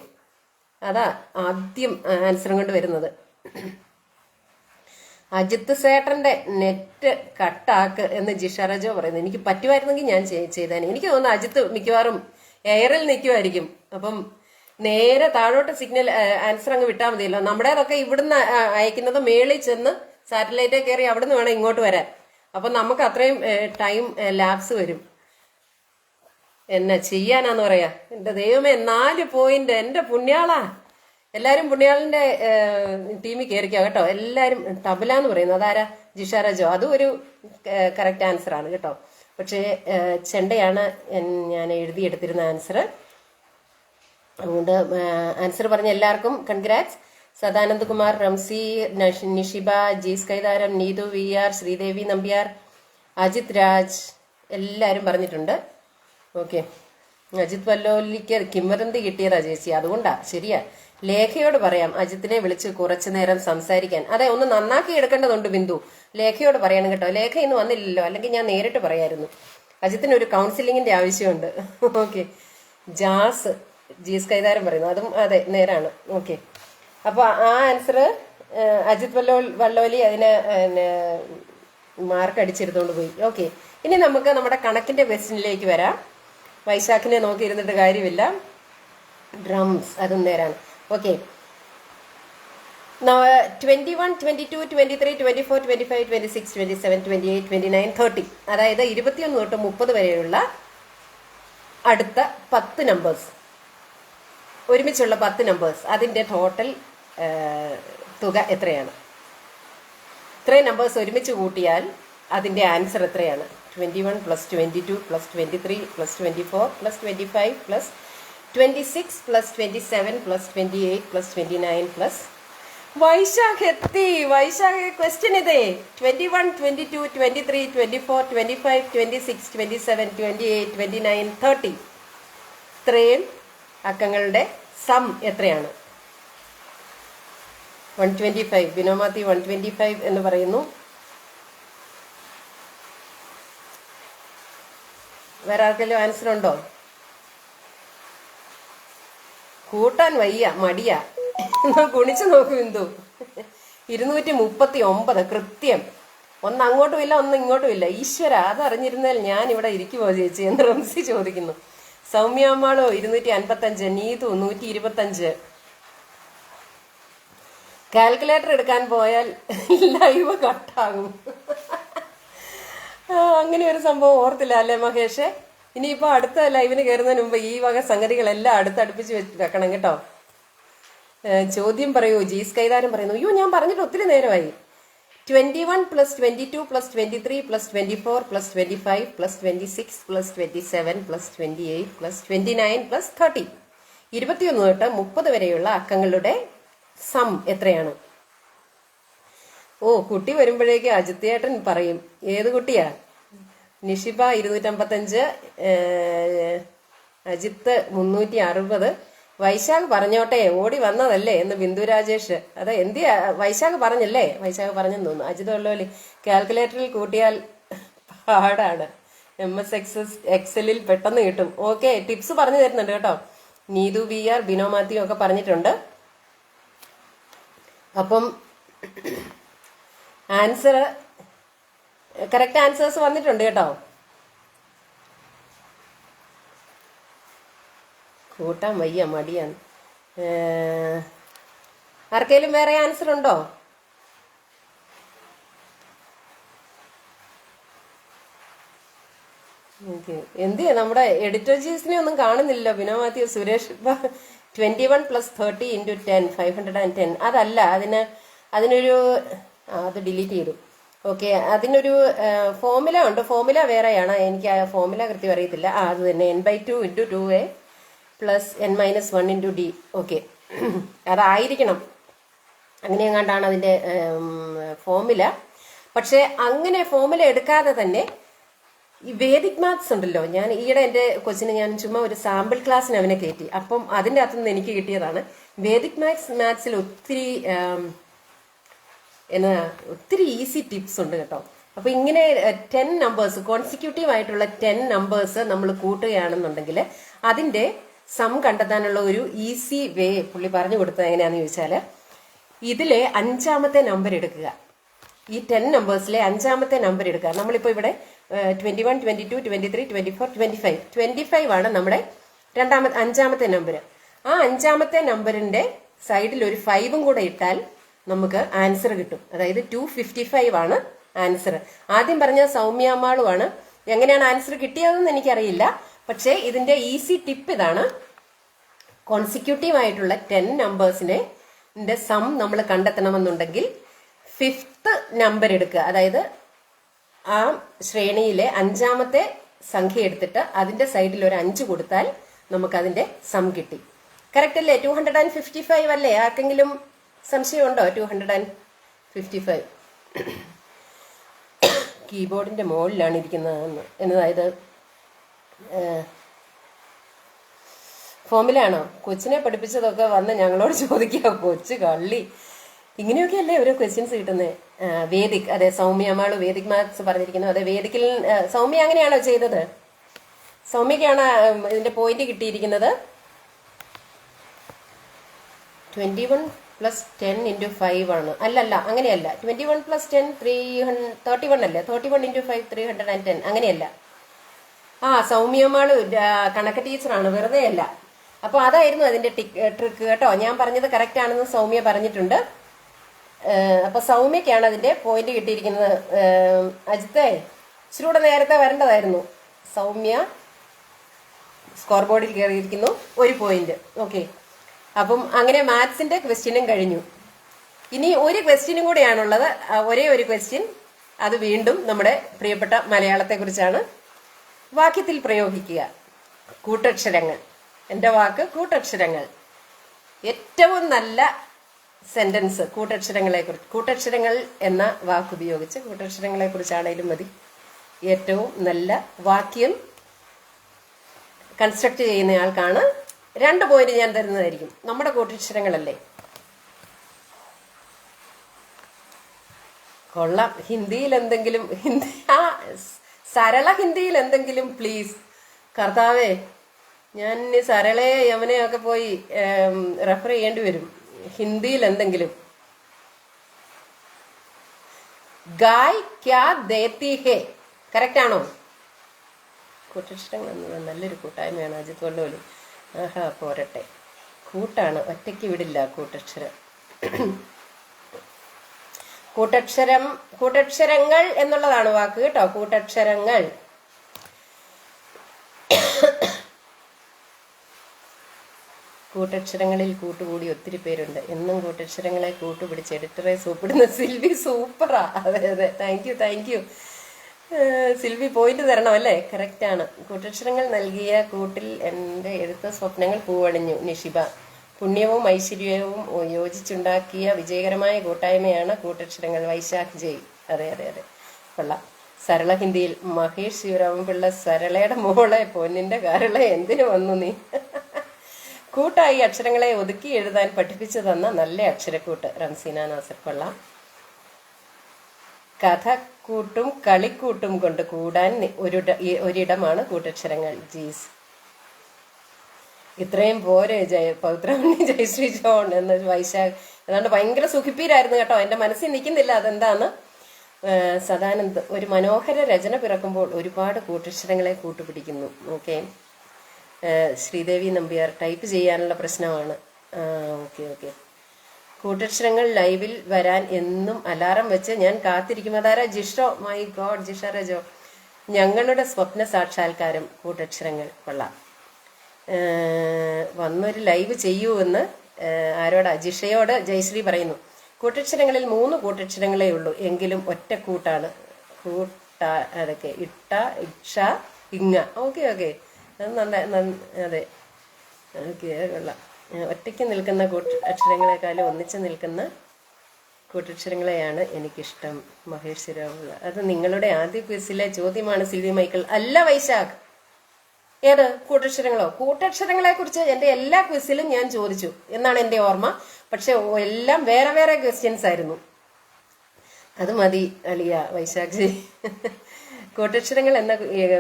അതാ ആദ്യം ആൻസറും കൊണ്ട് വരുന്നത്. അജിത് സേട്ടന്റെ നെറ്റ് കട്ടാക്ക് എന്ന് ജിഷറജോ പറയുന്നു. എനിക്ക് പറ്റുമായിരുന്നെങ്കിൽ ഞാൻ ചെയ്തേനെ. എനിക്ക് തോന്നുന്നു അജിത്ത് മിക്കവാറും എയറിൽ നിൽക്കുമായിരിക്കും. അപ്പം നേരെ താഴോട്ട് സിഗ്നൽ ആൻസർ അങ്ങ് വിട്ടാൽ മതിയല്ലോ. നമ്മുടേതൊക്കെ ഇവിടുന്ന് അയക്കുന്നത് മേളിൽ ചെന്ന് സാറ്റലൈറ്റേ കയറി അവിടുന്ന് വേണം ഇങ്ങോട്ട് വരാൻ. അപ്പം നമുക്ക് അത്രയും ടൈം ലാപ്സ് വരും. എന്നാ ചെയ്യാനാന്ന് പറയാ. എന്റെ ദൈവമേ, 4 പോയിന്റ്. എന്റെ പുണ്യാളാ. എല്ലാരും പുണ്യാളിന്റെ ടീമിൽ കയറിക്കോ കേട്ടോ. എല്ലാരും തബല എന്ന് പറയുന്നത് അതാരാ? ജിഷാരജോ. അതും ഒരു കറക്റ്റ് ആൻസർ ആണ് കേട്ടോ. പക്ഷേ ചെണ്ടയാണ് ഞാൻ എഴുതിയെടുത്തിരുന്ന ആൻസർ. അതുകൊണ്ട് ആൻസർ പറഞ്ഞ എല്ലാവർക്കും കൺഗ്രാറ്റ്സ്. സദാനന്ദ് കുമാർ, റംസി, നിഷിബ, ജീസ് കൈതാരം, നീതു VR, ശ്രീദേവി നമ്പ്യാർ, അജിത് രാജ് എല്ലാരും പറഞ്ഞിട്ടുണ്ട്. ഓക്കെ, അജിത് വല്ലോലിക്ക് കിംവദന്തി കിട്ടിയതാ ചേച്ചി, അതുകൊണ്ടാ. ശരിയാ. ലേഖയോട് പറയാം അജിത്തിനെ വിളിച്ച് കുറച്ചു നേരം സംസാരിക്കാൻ. അതെ, ഒന്ന് നന്നാക്കി എടുക്കേണ്ടതുണ്ട് ബിന്ദു. ലേഖയോട് പറയണം കേട്ടോ. ലേഖ ഇന്ന് വന്നില്ലല്ലോ, അല്ലെങ്കിൽ ഞാൻ നേരിട്ട് പറയായിരുന്നു. അജിത്തിന് ഒരു കൗൺസിലിങ്ങിന്റെ ആവശ്യമുണ്ട്. ഓക്കെ. ജീസ് കൈതാരം പറയുന്നു, അതും അതെ നേരാണ്. ഓക്കെ, അപ്പൊ ആ ആൻസർ അജിത് വല്ലോലി അതിന് മാർക്ക് അടിച്ചെടുത്തോണ്ട് പോയി. ഓക്കെ, ഇനി നമുക്ക് നമ്മുടെ കണക്കിന്റെ ക്വസ്റ്റ്യനിലേക്ക് വരാം. വൈശാഖിനെ നോക്കിയിരുന്നിട്ട് കാര്യമില്ല. ഡ്രംസ്, അതും നേരാണ്. ഓക്കെ, 21, 22, 23, 24, 25, 26, 27, 28, 29, 30. അതായത് 21 തൊട്ട് 30 വരെയുള്ള അടുത്ത 10 നമ്പേഴ്സ്, ഒരുമിച്ചുള്ള 10 നമ്പേഴ്സ്, അതിന്റെ ടോട്ടൽ തുക എത്രയാണ്? ഇത്രയും നമ്പേഴ്സ് ഒരുമിച്ച് കൂട്ടിയാൽ അതിന്റെ ആൻസർ എത്രയാണ്? 21 + 22 + 23 + 24 + 25 + 26 + 27 + 28 + 29 + വൈശാഖ് എത്തി. വൈശാഖ് ക്വസ്റ്റ്യൻ ഇതേ. 21, 22, 23, 24, 25, 26, 27, 28, 29, 30. ഇത്രയും അക്കങ്ങളുടെ സം എത്രയാണ്? 125. ബിനോമാത്തി 125 എന്ന് പറയുന്നു. വേറെ ആർക്കെങ്കിലും ആൻസർ ഉണ്ടോ? കൂട്ടാൻ വയ്യ, മടിയാ. ഗുണിച്ചു നോക്കൂ ബിന്ദു. 239 കൃത്യം. ഒന്ന് അങ്ങോട്ടും ഇല്ല, ഒന്ന് ഇങ്ങോട്ടും ഇല്ല. ഈശ്വര, അതറിഞ്ഞിരുന്നാൽ ഞാൻ ഇവിടെ ഇരിക്കുമോ ചേച്ചി എന്ന് റംസി ചോദിക്കുന്നു. സൗമ്യാമ്മാളോ 255, നീതു 125. കാൽക്കുലേറ്റർ എടുക്കാൻ പോയാൽ ലൈവ് കട്ടാകും. അങ്ങനെ ഒരു സംഭവം ഓർത്തില്ല അല്ലേ മഹേഷ്? ഇനിയിപ്പോ അടുത്ത ലൈവിന് കയറുന്നതിന് മുമ്പ് ഈ വക സംഗതികളെല്ലാം അടുത്തടുപ്പിച്ച് വെക്കണം കേട്ടോ. ചോദ്യം പറയൂ. ജീസ് കൈതാരം പറയുന്നു, അയ്യോ ഞാൻ പറഞ്ഞിട്ട് ഒത്തിരി നേരമായി. 21 + 22 + 23 + 24 + 25 + 26 + 27 + 28 + 29 + 30. 21 തൊട്ട് 30 വരെയുള്ള അക്കങ്ങളുടെ സം എത്രയാണ്? ഓ, കുട്ടി വരുമ്പോഴേക്ക് അജിത്തേട്ടൻ പറയും. ഏത് കുട്ടിയാ? നിഷിബ 255, അജിത്ത് 360. വൈശാഖ് പറഞ്ഞോട്ടെ, ഓടി വന്നതല്ലേ എന്ന് ബിന്ദു രാജേഷ്. അതെ, എന്തിയാ വൈശാഖ് പറഞ്ഞല്ലേ? വൈശാഖ് പറഞ്ഞെന്ന് തോന്നുന്നു. അജിത് വല്ലോലി കാൽക്കുലേറ്ററിൽ കൂട്ടിയാൽ പാടാണ്, MS എക്സലിൽ പെട്ടെന്ന് കിട്ടും. ഓക്കെ, ടിപ്സ് പറഞ്ഞു തരുന്നുണ്ട് കേട്ടോ. നീതു VR, ബിനോ മാത്യു ഒക്കെ പറഞ്ഞിട്ടുണ്ട്. അപ്പം ആൻസർ കറക്റ്റ് ആൻസേഴ്സ് വന്നിട്ടുണ്ട് കേട്ടോ. കൂട്ടാൻ വയ്യ, മടിയാണ്. ആർക്കെങ്കിലും വേറെ ആൻസർ ഉണ്ടോ? എന്ത് ചെയ്യാ, നമ്മുടെ എഡിറ്റർ ജീസിനെ ഒന്നും കാണുന്നില്ല. ബിനോ മാത്യു, സുരേഷ്. 21 + 30 × 10 510. അതല്ല, അതിനൊരു അത് ഡിലീറ്റ് ചെയ്തു. ഓക്കെ, അതിനൊരു ഫോർമുല ഉണ്ട്. ഫോർമുല വേറെയാണ്, എനിക്ക് ആ ഫോർമുല കൃത്യം അറിയത്തില്ല. അത് തന്നെ, n/2 × 2a + n-1 × d. Okay, അതായിരിക്കണം. അങ്ങനെയെങ്ങാണ്ടാണ് അതിൻ്റെ ഫോർമുല. പക്ഷേ അങ്ങനെ ഫോർമുല എടുക്കാതെ തന്നെ ഈ വേദിക് മാത്സ് ഉണ്ടല്ലോ, ഞാൻ ഈയിടെ എൻ്റെ കൊച്ചിന് ഞാൻ ചുമ്മാ ഒരു സാമ്പിൾ ക്ലാസ്സിന് അവനെ കയറ്റി. അപ്പം അതിൻ്റെ അകത്തുനിന്ന് എനിക്ക് കിട്ടിയതാണ് വേദിക് മാത്സിൽ ഒത്തിരി ഈസി ടിപ്സ് ഉണ്ട് കേട്ടോ. അപ്പൊ ഇങ്ങനെ 10 നമ്പേഴ്സ്, കോൺസിക്യൂട്ടീവ് ആയിട്ടുള്ള 10 നമ്പേഴ്സ് നമ്മൾ കൂട്ടുകയാണെന്നുണ്ടെങ്കിൽ അതിന്റെ സം കണ്ടെത്താനുള്ള ഒരു ഈസി വേ പുള്ളി പറഞ്ഞു കൊടുത്തത് എങ്ങനെയാന്ന് ചോദിച്ചാൽ, ഇതിലെ 5ാമത്തെ നമ്പർ എടുക്കുക. ഈ 10 നമ്പേഴ്സിലെ 5ാമത്തെ നമ്പർ എടുക്കുക. നമ്മളിപ്പോൾ ഇവിടെ 21, 22, 23, 24, 25. 25 ആണ് നമ്മുടെ 5ാമത്തെ നമ്പർ. ആ 5ാമത്തെ നമ്പറിന്റെ സൈഡിൽ ഒരു 5ഉം കൂടെ ഇട്ടാൽ നമുക്ക് ആൻസർ കിട്ടും. അതായത് 255 ആണ് ആൻസർ. ആദ്യം പറഞ്ഞ സൗമ്യാമാളുമാണ്. എങ്ങനെയാണ് ആൻസർ കിട്ടിയതെന്ന് എനിക്കറിയില്ല. പക്ഷേ ഇതിന്റെ ഈസി ടിപ്പ് ഇതാണ്. കോൺസിക്യൂട്ടീവ് ആയിട്ടുള്ള 10 നമ്പേഴ്സിന്റെ സം നമ്മൾ കണ്ടെത്തണമെന്നുണ്ടെങ്കിൽ 5th നമ്പർ എടുക്കുക. അതായത് ആ ശ്രേണിയിലെ 5ാമത്തെ സംഖ്യ എടുത്തിട്ട് അതിന്റെ സൈഡിൽ ഒരു 5 കൊടുത്താൽ നമുക്ക് അതിന്റെ സം കിട്ടി. കറക്റ്റ് അല്ലേ? 255 അല്ലേ? ആർക്കെങ്കിലും സംശയമുണ്ടോ? 255 കീബോർഡിന്റെ മുകളിലാണ് ഇരിക്കുന്നത് എന്നതായത് ഫോമിലാണോ? കൊച്ചിനെ പഠിപ്പിച്ചതൊക്കെ വന്ന് ഞങ്ങളോട് ചോദിക്കുക. കൊച്ചു കള്ളി. ഇങ്ങനെയൊക്കെയല്ലേ ഓരോ ക്വസ്റ്റ്യൻസ് കിട്ടുന്നത്. വേദിക്, അതെ, സൗമ്യമാള് വേദിക് മാത്സ് പറഞ്ഞിരിക്കുന്നു. അതെ, വേദിക്കിൽ സൗമ്യ അങ്ങനെയാണോ ചെയ്തത്? സൗമ്യക്കാണ് ഇതിന്റെ പോയിന്റ് കിട്ടിയിരിക്കുന്നത്. 21 + 10 × 5 ആണ്. അല്ലല്ല, അങ്ങനെയല്ല. 21 + 10 31 അല്ലേ? 31 × 5 310. അങ്ങനെയല്ല. സൗമ്യമാള് കണക്ക് ടീച്ചറാണ്, വെറുതെ അല്ല. അപ്പൊ അതായിരുന്നു അതിന്റെ ട്രിക്ക് കേട്ടോ. ഞാൻ പറഞ്ഞത് കറക്റ്റ് ആണെന്ന് സൗമ്യ പറഞ്ഞിട്ടുണ്ട്. അപ്പൊ സൗമ്യക്കാണ് അതിന്റെ പോയിന്റ് കിട്ടിയിരിക്കുന്നത്. അജിത്തെ, ഇച്ചിരി കൂടെ നേരത്തെ വരേണ്ടതായിരുന്നു. സൗമ്യ സ്കോർ ബോർഡിൽ കയറിയിരിക്കുന്നു, 1 പോയിന്റ്. ഓക്കെ, അപ്പം അങ്ങനെ മാത്സിന്റെ ക്വസ്റ്റ്യനും കഴിഞ്ഞു. ഇനി ഒരു ക്വസ്റ്റ്യനും കൂടെയാണുള്ളത്. ഒരേ ഒരു ക്വസ്റ്റ്യൻ. അത് വീണ്ടും നമ്മുടെ പ്രിയപ്പെട്ട മലയാളത്തെ കുറിച്ചാണ്. വാക്യത്തിൽ പ്രയോഗിക്കുക. കൂട്ടക്ഷരങ്ങൾ. എൻ്റെ വാക്ക് കൂട്ടക്ഷരങ്ങൾ. ഏറ്റവും നല്ല സെന്റൻസ് കൂട്ടക്ഷരങ്ങൾ എന്ന വാക്ക് ഉപയോഗിച്ച്, കൂട്ടക്ഷരങ്ങളെ കുറിച്ചാണേലും മതി, ഏറ്റവും നല്ല വാക്യം കൺസ്ട്രക്ട് ചെയ്യുന്ന ആൾക്കാണ് 2 പോയിന്റ് ഞാൻ തരുന്നതായിരിക്കും. നമ്മുടെ കൂട്ടക്ഷരങ്ങളല്ലേ? കൊള്ളാം. ഹിന്ദിയിൽ എന്തെങ്കിലും, സരള ഹിന്ദിയിൽ എന്തെങ്കിലും പ്ലീസ്. കർത്താവേ, ഞാൻ സരളയെ യമനെയൊക്കെ പോയി റെഫർ ചെയ്യേണ്ടി വരും. ഹിന്ദിയിൽ എന്തെങ്കിലും. ഗായ് ക്യാ ദേത്തി ഹേ, കറക്റ്റ് ആണോ? കൂട്ടക്ഷരങ്ങൾ എന്നത് നല്ലൊരു കൂട്ടായ്മയാണ്. അജിത് വള്ളോലി. പോരട്ടെ. കൂട്ടാണ്, ഒറ്റയ്ക്ക് വിടില്ല കൂട്ടക്ഷരം. കൂട്ടക്ഷരങ്ങൾ എന്നുള്ളതാണ് വാക്ക് കേട്ടോ. കൂട്ടക്ഷരങ്ങൾ. കൂട്ടക്ഷരങ്ങളിൽ കൂട്ടുകൂടി ഒത്തിരി പേരുണ്ട്. എന്നും കൂട്ടക്ഷരങ്ങളെ കൂട്ടുപിടിച്ച് എഡിറ്ററെ സൂപ്പിടുന്ന സിൽവി. സൂപ്പറാ. അതെ, താങ്ക് യു സിൽവി. പോയിന്റ് തരണം അല്ലേ? കറക്റ്റ് ആണ്. കൂട്ടക്ഷരങ്ങൾ നൽകിയ കൂട്ടിൽ എൻ്റെ എഴുത്ത സ്വപ്നങ്ങൾ പൂവണിഞ്ഞു. നിഷിബ. പുണ്യവും ഐശ്വര്യവും യോജിച്ചുണ്ടാക്കിയ വിജയകരമായ കൂട്ടായ്മയാണ് കൂട്ടക്ഷരങ്ങൾ. വൈശാഖ് ജയ്. അതെ, കൊള്ളാം. സരള ഹിന്ദിയിൽ മഹേഷ് ശിവരാമപിള്ള. സരളയുടെ മോളെ, പൊന്നിന്റെ കരള, എന്തിനു വന്നു നീ? കൂട്ടായി അക്ഷരങ്ങളെ ഒതുക്കി എഴുതാൻ പഠിപ്പിച്ചു തന്ന നല്ല അക്ഷരക്കൂട്ട്. റംസീന നാസർ. കൊള്ളാം. കഥക്കൂട്ടും കളിക്കൂട്ടും കൊണ്ട് കൂടാൻ ഒരിടമാണ് കൂട്ടക്ഷരങ്ങൾ. ജീസ്. ഇത്രയും പോരെ പൗത്രമണി ജയശ്രീ ജോൺ എന്ന വൈശാഖ്. അതുകൊണ്ട് ഭയങ്കര സുഖിപ്പീരായിരുന്നു കേട്ടോ. എൻ്റെ മനസ്സിൽ നിൽക്കുന്നില്ല അതെന്താന്ന്. സദാനന്ദ്, ഒരു മനോഹര രചന പിറക്കുമ്പോൾ ഒരുപാട് കൂട്ടക്ഷരങ്ങളെ കൂട്ടുപിടിക്കുന്നു. ഓക്കെ. ശ്രീദേവി നമ്പ്യാർ, ടൈപ്പ് ചെയ്യാനുള്ള പ്രശ്നമാണ്. Okay okay. കൂട്ടക്ഷരങ്ങൾ ലൈവിൽ വരാൻ എന്നും അലാറം വെച്ച് ഞാൻ കാത്തിരിക്കും. അതാരാ? ജിഷോ. മൈ ഗോഡ്, ജിഷ രജോ. ഞങ്ങളുടെ സ്വപ്ന സാക്ഷാത്കാരം കൂട്ടക്ഷരങ്ങൾ. കൊള്ളാം. വന്നൊരു ലൈവ് ചെയ്യൂ എന്ന് ആരോടാ? ജിഷയോട് ജയശ്രീ പറയുന്നു. കൂട്ടക്ഷരങ്ങളിൽ 3 കൂട്ടക്ഷരങ്ങളേ ഉള്ളൂ, എങ്കിലും ഒറ്റക്കൂട്ടാണ്. അതൊക്കെ ഇട്ട, ഇക്ഷ, ഇങ്ങ. ഓക്കെ ഓക്കെ, അത് അതെ. ഓക്കെ, കൊള്ളാം. ഒറ്റയ്ക്ക് നിൽക്കുന്ന അക്ഷരങ്ങളെക്കാളും ഒന്നിച്ച് നിൽക്കുന്ന കൂട്ടക്ഷരങ്ങളെയാണ് എനിക്കിഷ്ടം. മഹേഷ് ശിരോമുള്ള. അത് നിങ്ങളുടെ ആദ്യ ക്വിസിലെ ചോദ്യമാണ് സിൽവി മൈക്കിൾ. അല്ല വൈശാഖ്. ഏത് കൂട്ടക്ഷരങ്ങളോ? കൂട്ടക്ഷരങ്ങളെ കുറിച്ച് എൻ്റെ എല്ലാ ക്വിസിലും ഞാൻ ചോദിച്ചു എന്നാണ് എൻ്റെ ഓർമ്മ. പക്ഷെ എല്ലാം വേറെ വേറെ ക്വസ്റ്റ്യൻസ് ആയിരുന്നു. അത് മതി അളിയ വൈശാഖ് ജി. കൂട്ടക്ഷരങ്ങൾ എന്ന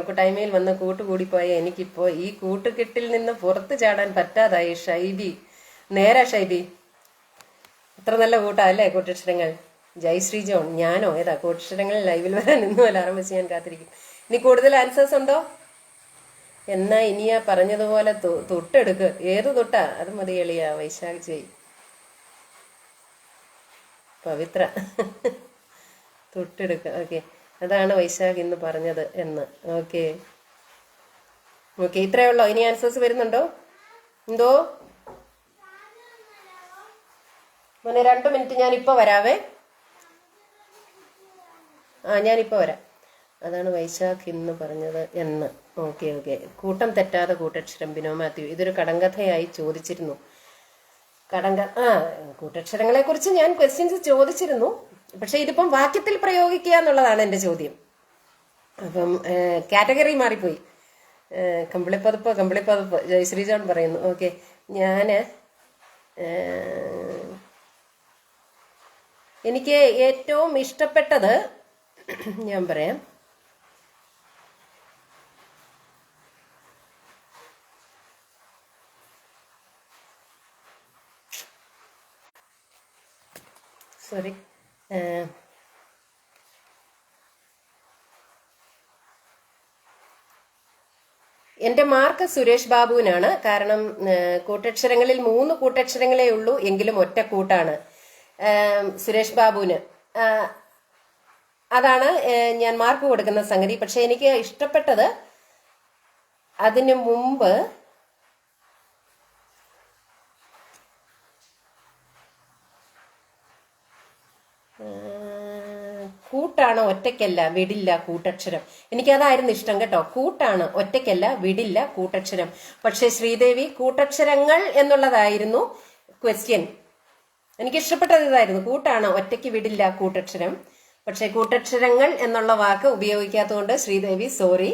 കൂട്ടായ്മയിൽ വന്ന് കൂട്ടുകൂടിപ്പോയ എനിക്കിപ്പോ ഈ കൂട്ടുകെട്ടിൽ നിന്ന് പുറത്തു ചാടാൻ പറ്റാതായി. ഷൈബി, നേരാ ഷൈബി. അത്ര നല്ല കൂട്ടാ അല്ലേ കൂട്ടക്ഷരങ്ങൾ? ജയശ്രീ ജോൺ. ഞാനോ? ഏതാ കൂട്ടക്ഷരങ്ങൾ ലൈവിൽ വരാൻ ഇന്നും അലാറം വെച്ച് ഞാൻ കാത്തിരിക്കും. ഇനി കൂടുതൽ ആൻസേഴ്സ് ഉണ്ടോ? എന്നാ ഇനിയാ പറഞ്ഞതുപോലെ തൊട്ടെടുക്ക്. ഏത് തൊട്ടാ? അത് മതി എളിയ വൈശാഖ് ജി. പവിത്ര, തൊട്ടെടുക്ക. ഓക്കെ, അതാണ് വൈശാഖ് ഇന്ന് പറഞ്ഞത് എന്ന്. ഓക്കെ ഓക്കെ, ഇത്രയേ ഉള്ളോ? ഇനി ആൻസേഴ്സ് വരുന്നുണ്ടോ? എന്തോ മോനെ, 2 മിനിറ്റ്, ഞാനിപ്പോൾ വരാവേ. ഞാനിപ്പോൾ വരാം. അതാണ് വൈശാഖ് ഇന്ന് പറഞ്ഞത് എന്ന്. Okay okay. കൂട്ടം തെറ്റാതെ കൂട്ടക്ഷരം. ബിനോ മാത്യു, ഇതൊരു കടങ്കഥയായി ചോദിച്ചിരുന്നു. കൂട്ടക്ഷരങ്ങളെ കുറിച്ച് ഞാൻ ക്വസ്റ്റ്യൻസ് ചോദിച്ചിരുന്നു. പക്ഷെ ഇതിപ്പം വാക്യത്തിൽ പ്രയോഗിക്കുക എന്നുള്ളതാണ് എൻ്റെ ചോദ്യം. അപ്പം കാറ്റഗറി മാറിപ്പോയി. കമ്പിളിപ്പതപ്പ് ജയശ്രീ ജോൺ പറയുന്നു. ഓക്കെ, എനിക്ക് ഏറ്റവും ഇഷ്ടപ്പെട്ടത് ഞാൻ പറയാം. സോറി, എൻ്റെ മാർക്ക് സുരേഷ് ബാബുവിനാണ്. കാരണം കൂട്ടക്ഷരങ്ങളിൽ 3 കൂട്ടക്ഷരങ്ങളേ ഉള്ളൂ, എങ്കിലും ഒറ്റക്കൂട്ടാണ്. സുരേഷ് ബാബുവിന് അതാണ് ഞാൻ മാർക്ക് കൊടുക്കുന്ന സംഗതി. പക്ഷെ എനിക്ക് ഇഷ്ടപ്പെട്ടത് അതിനു മുമ്പ് കൂട്ടാണ്, ഒറ്റയ്ക്കല്ല, വിടില്ല കൂട്ടക്ഷരം. എനിക്കതായിരുന്നു ഇഷ്ടം കേട്ടോ. കൂട്ടാണ്, ഒറ്റയ്ക്കല്ല, വിടില്ല കൂട്ടക്ഷരം. പക്ഷെ ശ്രീദേവി കൂട്ടക്ഷരങ്ങൾ എന്നുള്ളതായിരുന്നു ക്വസ്റ്റ്യൻ. എനിക്ക് ഇഷ്ടപ്പെട്ടത് ഇതായിരുന്നു. കൂട്ടാണ്, ഒറ്റയ്ക്ക് വിടില്ല കൂട്ടക്ഷരം. പക്ഷെ കൂട്ടക്ഷരങ്ങൾ എന്നുള്ള വാക്ക് ഉപയോഗിക്കാത്തതുകൊണ്ട് ശ്രീദേവി സോറി.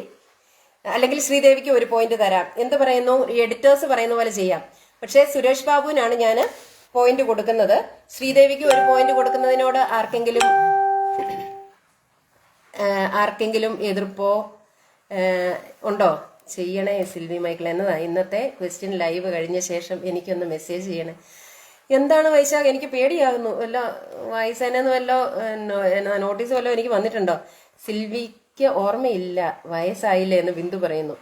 അല്ലെങ്കിൽ ശ്രീദേവിക്ക് 1 പോയിന്റ് തരാം. എന്ത് പറയുന്നു? എഡിറ്റേഴ്സ് പറയുന്ന പോലെ ചെയ്യാം. പക്ഷെ സുരേഷ് ബാബുവിനാണ് ഞാൻ പോയിന്റ് കൊടുക്കുന്നത്. ശ്രീദേവിക്ക് 1 പോയിന്റ് കൊടുക്കുന്നതിനോട് ആർക്കെങ്കിലും എതിർപ്പോ ഉണ്ടോ? ചെയ്യണേ സിൽവി മൈക്കിൾ എന്നതാ ഇന്നത്തെ ക്വസ്റ്റ്യൻ. ലൈവ് കഴിഞ്ഞ ശേഷം എനിക്കൊന്ന് മെസ്സേജ് ചെയ്യണേ. എന്താണ് വൈശാഖ്? എനിക്ക് പേടിയാകുന്നു. വല്ലോ വായിസേനെന്ന് വല്ലോ നോട്ടീസ് വല്ലോ എനിക്ക് വന്നിട്ടുണ്ടോ? സിൽവിക്ക് ഓർമ്മയില്ല, വയസ്സായില്ലേ എന്ന് ബിന്ദു പറയുന്നു.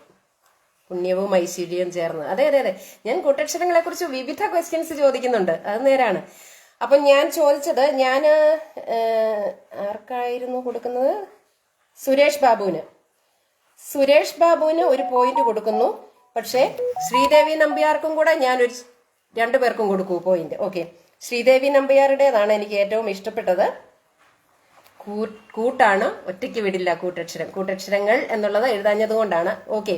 പുണ്യവും ഐശ്വര്യവും ചേർന്ന്. അതെ അതെ അതെ, ഞാൻ കൂട്ടക്ഷരങ്ങളെ കുറിച്ച് വിവിധ ക്വസ്റ്റ്യൻസ് ചോദിക്കുന്നുണ്ട്, അത് നേരാണ്. അപ്പം ഞാൻ ചോദിച്ചത്, ഞാൻ ആർക്കായിരുന്നു കൊടുക്കുന്നത്? സുരേഷ് ബാബുവിന് 1 പോയിന്റ് കൊടുക്കുന്നു. പക്ഷേ ശ്രീദേവി നമ്പ്യാർക്കും കൂടെ ഞാൻ 2 പേർക്കും കൊടുക്കൂ പോയിന്റ്. ഓക്കെ, ശ്രീദേവി നമ്പ്യാരുടേതാണ് എനിക്ക് ഏറ്റവും ഇഷ്ടപ്പെട്ടത്. കൂട്ടാണ്, ഒറ്റയ്ക്ക് വിടില്ല കൂട്ടക്ഷരങ്ങൾ എന്നുള്ളത് എഴുതാഞ്ഞത് കൊണ്ടാണ്. ഓക്കെ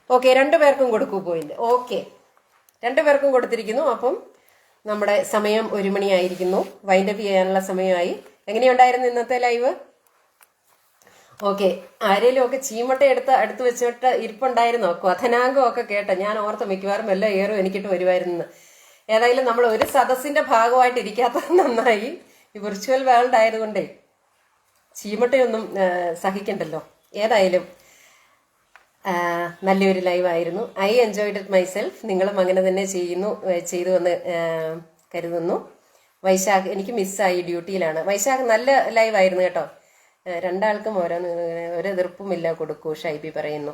ഓക്കെ, 2 പേർക്കും കൊടുക്കൂ പോയിന്റ്. ഓക്കെ, 2 പേർക്കും കൊടുത്തിരിക്കുന്നു. അപ്പം നമ്മുടെ സമയം 1 മണിയായിരിക്കുന്നു. വൈൻഡപ്പ് ചെയ്യാനുള്ള സമയമായി. എങ്ങനെയുണ്ടായിരുന്നു ഇന്നത്തെ ലൈവ്? ഓക്കെ, ആരേലും ഒക്കെ ചീമട്ട അടുത്ത് വെച്ചിട്ട് ഇരിപ്പുണ്ടായിരുന്നോ? കഥനാങ്കം ഒക്കെ കേട്ട ഞാൻ ഓർത്ത് മിക്കവാറും വല്ല ഏറും എനിക്കിട്ട് വരുമായിരുന്നു. ഏതായാലും നമ്മൾ ഒരു സദസ്സിന്റെ ഭാഗമായിട്ട് ഇരിക്കാത്തത് നന്നായി. ഈ വിർച്വൽ വേൾഡ് ആയതുകൊണ്ടേ ചീമട്ടയൊന്നും സഹിക്കണ്ടല്ലോ. ഏതായാലും നല്ലൊരു ലൈവ് ആയിരുന്നു. I enjoyed it myself. നിങ്ങളും അങ്ങനെ തന്നെ ചെയ്തു എന്ന് കരുതുന്നു. വൈശാഖ് എനിക്ക് മിസ്സായി, ഡ്യൂട്ടിയിലാണ്. വൈശാഖ് നല്ല ലൈവായിരുന്നു കേട്ടോ. രണ്ടാൾക്കും ഒരു എതിർപ്പുമില്ല കൊടുക്കൂ, ഷൈബി പറയുന്നു.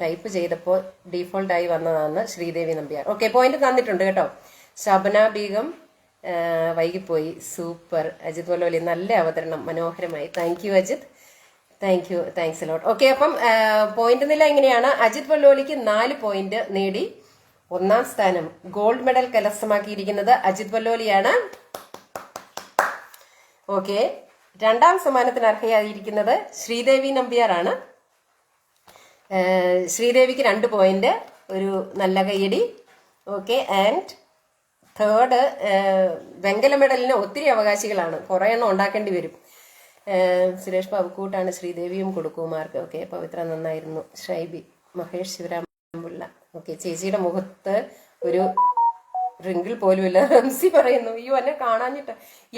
ടൈപ്പ് ചെയ്തപ്പോൾ ഡീഫോൾട്ടായി വന്നതാണെന്ന് ശ്രീദേവി നമ്പ്യാർ. ഓക്കെ, പോയിന്റ് തന്നിട്ടുണ്ട് കേട്ടോ. ശബന ബീഗം വൈകിപ്പോയി, സൂപ്പർ. അജിത് വല്ലോലി നല്ല അവതരണം, മനോഹരമായി. Thank you Ajith, thank you, thanks a lot. Okay, അപ്പം പോയിന്റ് നില എങ്ങനെയാണ്? അജിത് വല്ലോലിക്ക് 4 പോയിന്റ് നേടി 1ാം സ്ഥാനം. ഗോൾഡ് മെഡൽ കരസ്ഥമാക്കിയിരിക്കുന്നത് അജിത് വല്ലോലിയാണ്. ഓക്കെ, 2ാം സമ്മാനത്തിന് അർഹയായിരിക്കുന്നത് ശ്രീദേവി നമ്പ്യാർ ആണ്. ശ്രീദേവിക്ക് 2 പോയിന്റ്, ഒരു നല്ല കയ്യടി. ഓക്കെ, ആൻഡ് 3rd വെങ്കല മെഡലിന് ഒത്തിരി അവകാശികളാണ്, കുറെ എണ്ണം ഉണ്ടാക്കേണ്ടി വരും. സുരേഷ് ബാബുക്കൂട്ടാണ് ശ്രീദേവിയും കൊടുക്കുമാർക്ക്. ഓക്കെ, പവിത്ര നന്നായിരുന്നു. ഷൈബി, മഹേഷ് ശിവരാമപിള്ള. ഓക്കെ, ചേച്ചിയുടെ മുഖത്ത് ഒരു റിങ്കിൾ പോലും ഇല്ല. റംസി പറയുന്നു, അയ്യോ എന്നെ കാണാഞ്ഞിട്ട്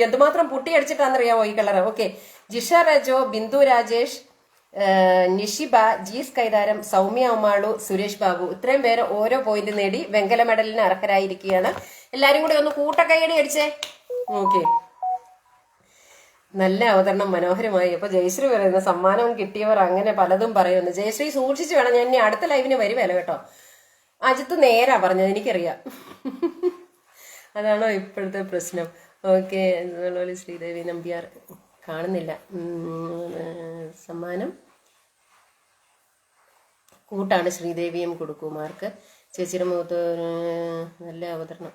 എന്തുമാത്രം പുട്ടി അടിച്ചിട്ടാണെന്നറിയാമോ ഈ കളർ. ഓക്കെ, ജിഷ രജോ, ബിന്ദു രാജേഷ്, നിഷിബ, ജീസ് കൈതാരം, സൗമ്യ ഉമാളു, സുരേഷ് ബാബു, ഇത്രയും പേര് ഓരോ പോയിന്റ് നേടി വെങ്കല മെഡലിന് അർഹരായിരിക്കുകയാണ്. എല്ലാരും കൂടി ഒന്ന് കൂട്ടക്കൈയടി അടിച്ചേ. ഓക്കെ, നല്ല അവതരണം, മനോഹരമായി. അപ്പൊ ജയശ്രീ പറയുന്നു സമ്മാനം കിട്ടിയവർ അങ്ങനെ പലതും പറയുന്നു. ജയശ്രീ സൂക്ഷിച്ചു വേണം, ഞാൻ ഇനി അടുത്ത ലൈവിന് വരുവല്ലോ കേട്ടോ. അജിത്ത് നേരാ പറഞ്ഞത്, എനിക്കറിയാം. അതാണോ ഇപ്പോഴത്തെ പ്രശ്നം? ഓക്കെ, ശ്രീദേവി നമ്പ്യാർ കാണുന്നില്ല. സമ്മാനം കൂട്ടാണ് ശ്രീദേവിയും കൊടുക്കുമാർക്ക്. ചേച്ചിയുടെ മുഖത്ത് നല്ല അവതരണം.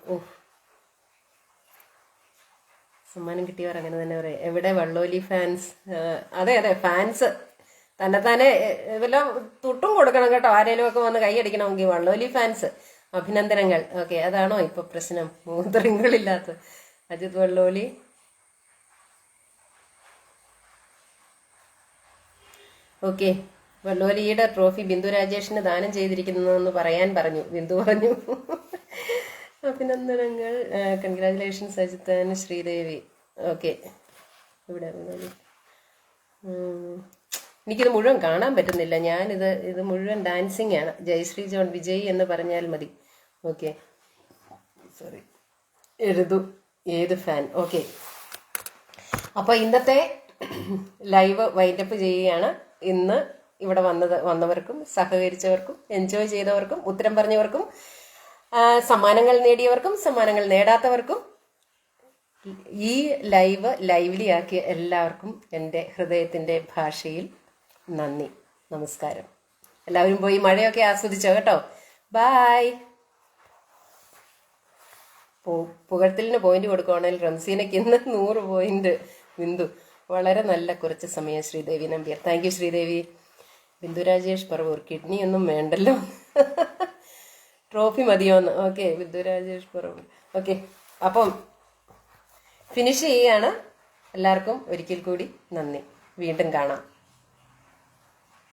സമ്മാനം കിട്ടിയവർ അങ്ങനെ തന്നെ പറയാം. എവിടെ വള്ളോലി ഫാൻസ്? അതെ അതെ, ഫാൻസ് തന്നെ വല്ല തുട്ടും കൊടുക്കണം കേട്ടോ. ആരേലും ഒക്കെ വന്ന് കൈയടിക്കണമെങ്കിൽ വള്ളോലി ഫാൻസ് അഭിനന്ദനങ്ങൾ. ഓക്കെ, അതാണോ ഇപ്പൊ പ്രശ്നം? മൂത്രങ്ങളില്ലാത്ത അജിത് വള്ളോലി. ഓക്കെ, വള്ളോലിയുടെ ട്രോഫി ബിന്ദു രാജേഷിന് ദാനം ചെയ്തിരിക്കുന്നു എന്ന് പറയാൻ പറഞ്ഞു. ബിന്ദു പറഞ്ഞു. അഭിനന്ദനങ്ങൾ, കൺഗ്രാജുലേഷൻസ് അജിത്താൻ, ശ്രീദേവി. ഓക്കെ, ഇവിടെ എനിക്കിത് മുഴുവൻ കാണാൻ പറ്റുന്നില്ല. ഇത് മുഴുവൻ ഡാൻസിങ് ആണ്. ജയശ്രീ ജോൺ വിജയ് എന്ന് പറഞ്ഞാൽ മതി. ഓക്കെ, സോറി, എഴുതു ഏത് ഫാൻ. ഓക്കെ, അപ്പോൾ ഇന്നത്തെ ലൈവ് വൈൻഡപ്പ് ചെയ്യുകയാണ്. ഇന്ന് ഇവിടെ വന്നവർക്കും സഹകരിച്ചവർക്കും എൻജോയ് ചെയ്തവർക്കും ഉത്തരം പറഞ്ഞവർക്കും സമ്മാനങ്ങൾ നേടിയവർക്കും സമ്മാനങ്ങൾ നേടാത്തവർക്കും ഈ ലൈവ് ലൈവ്ലി ആക്കിയ എല്ലാവർക്കും എൻ്റെ ഹൃദയത്തിൻ്റെ ഭാഷയിൽ നന്ദി, നമസ്കാരം. എല്ലാവരും പോയി മഴയൊക്കെ ആസ്വദിച്ചോ കേട്ടോ. ബായ്. പുകഴ്ത്തലിന് പോയിന്റ് കൊടുക്കുവാണെങ്കിൽ റംസീനയ്ക്ക് ഇന്ന് 100 പോയിന്റ്. ബിന്ദു, വളരെ നല്ല കുറച്ച് സമയം. Sreedevi Nambiar, thank you Sreedevi. Bindu Rajesh Paravur, kidney ഒന്നും വേണ്ടല്ലോ, ട്രോഫി മതിയോന്ന്. ഓക്കെ, ബിന്ദു രാജേഷ് പറവൂർ. ഓക്കെ, അപ്പം ഫിനിഷ് ചെയ്യാണ്. എല്ലാവർക്കും ഒരിക്കൽ കൂടി നന്ദി. വീണ്ടും കാണാം.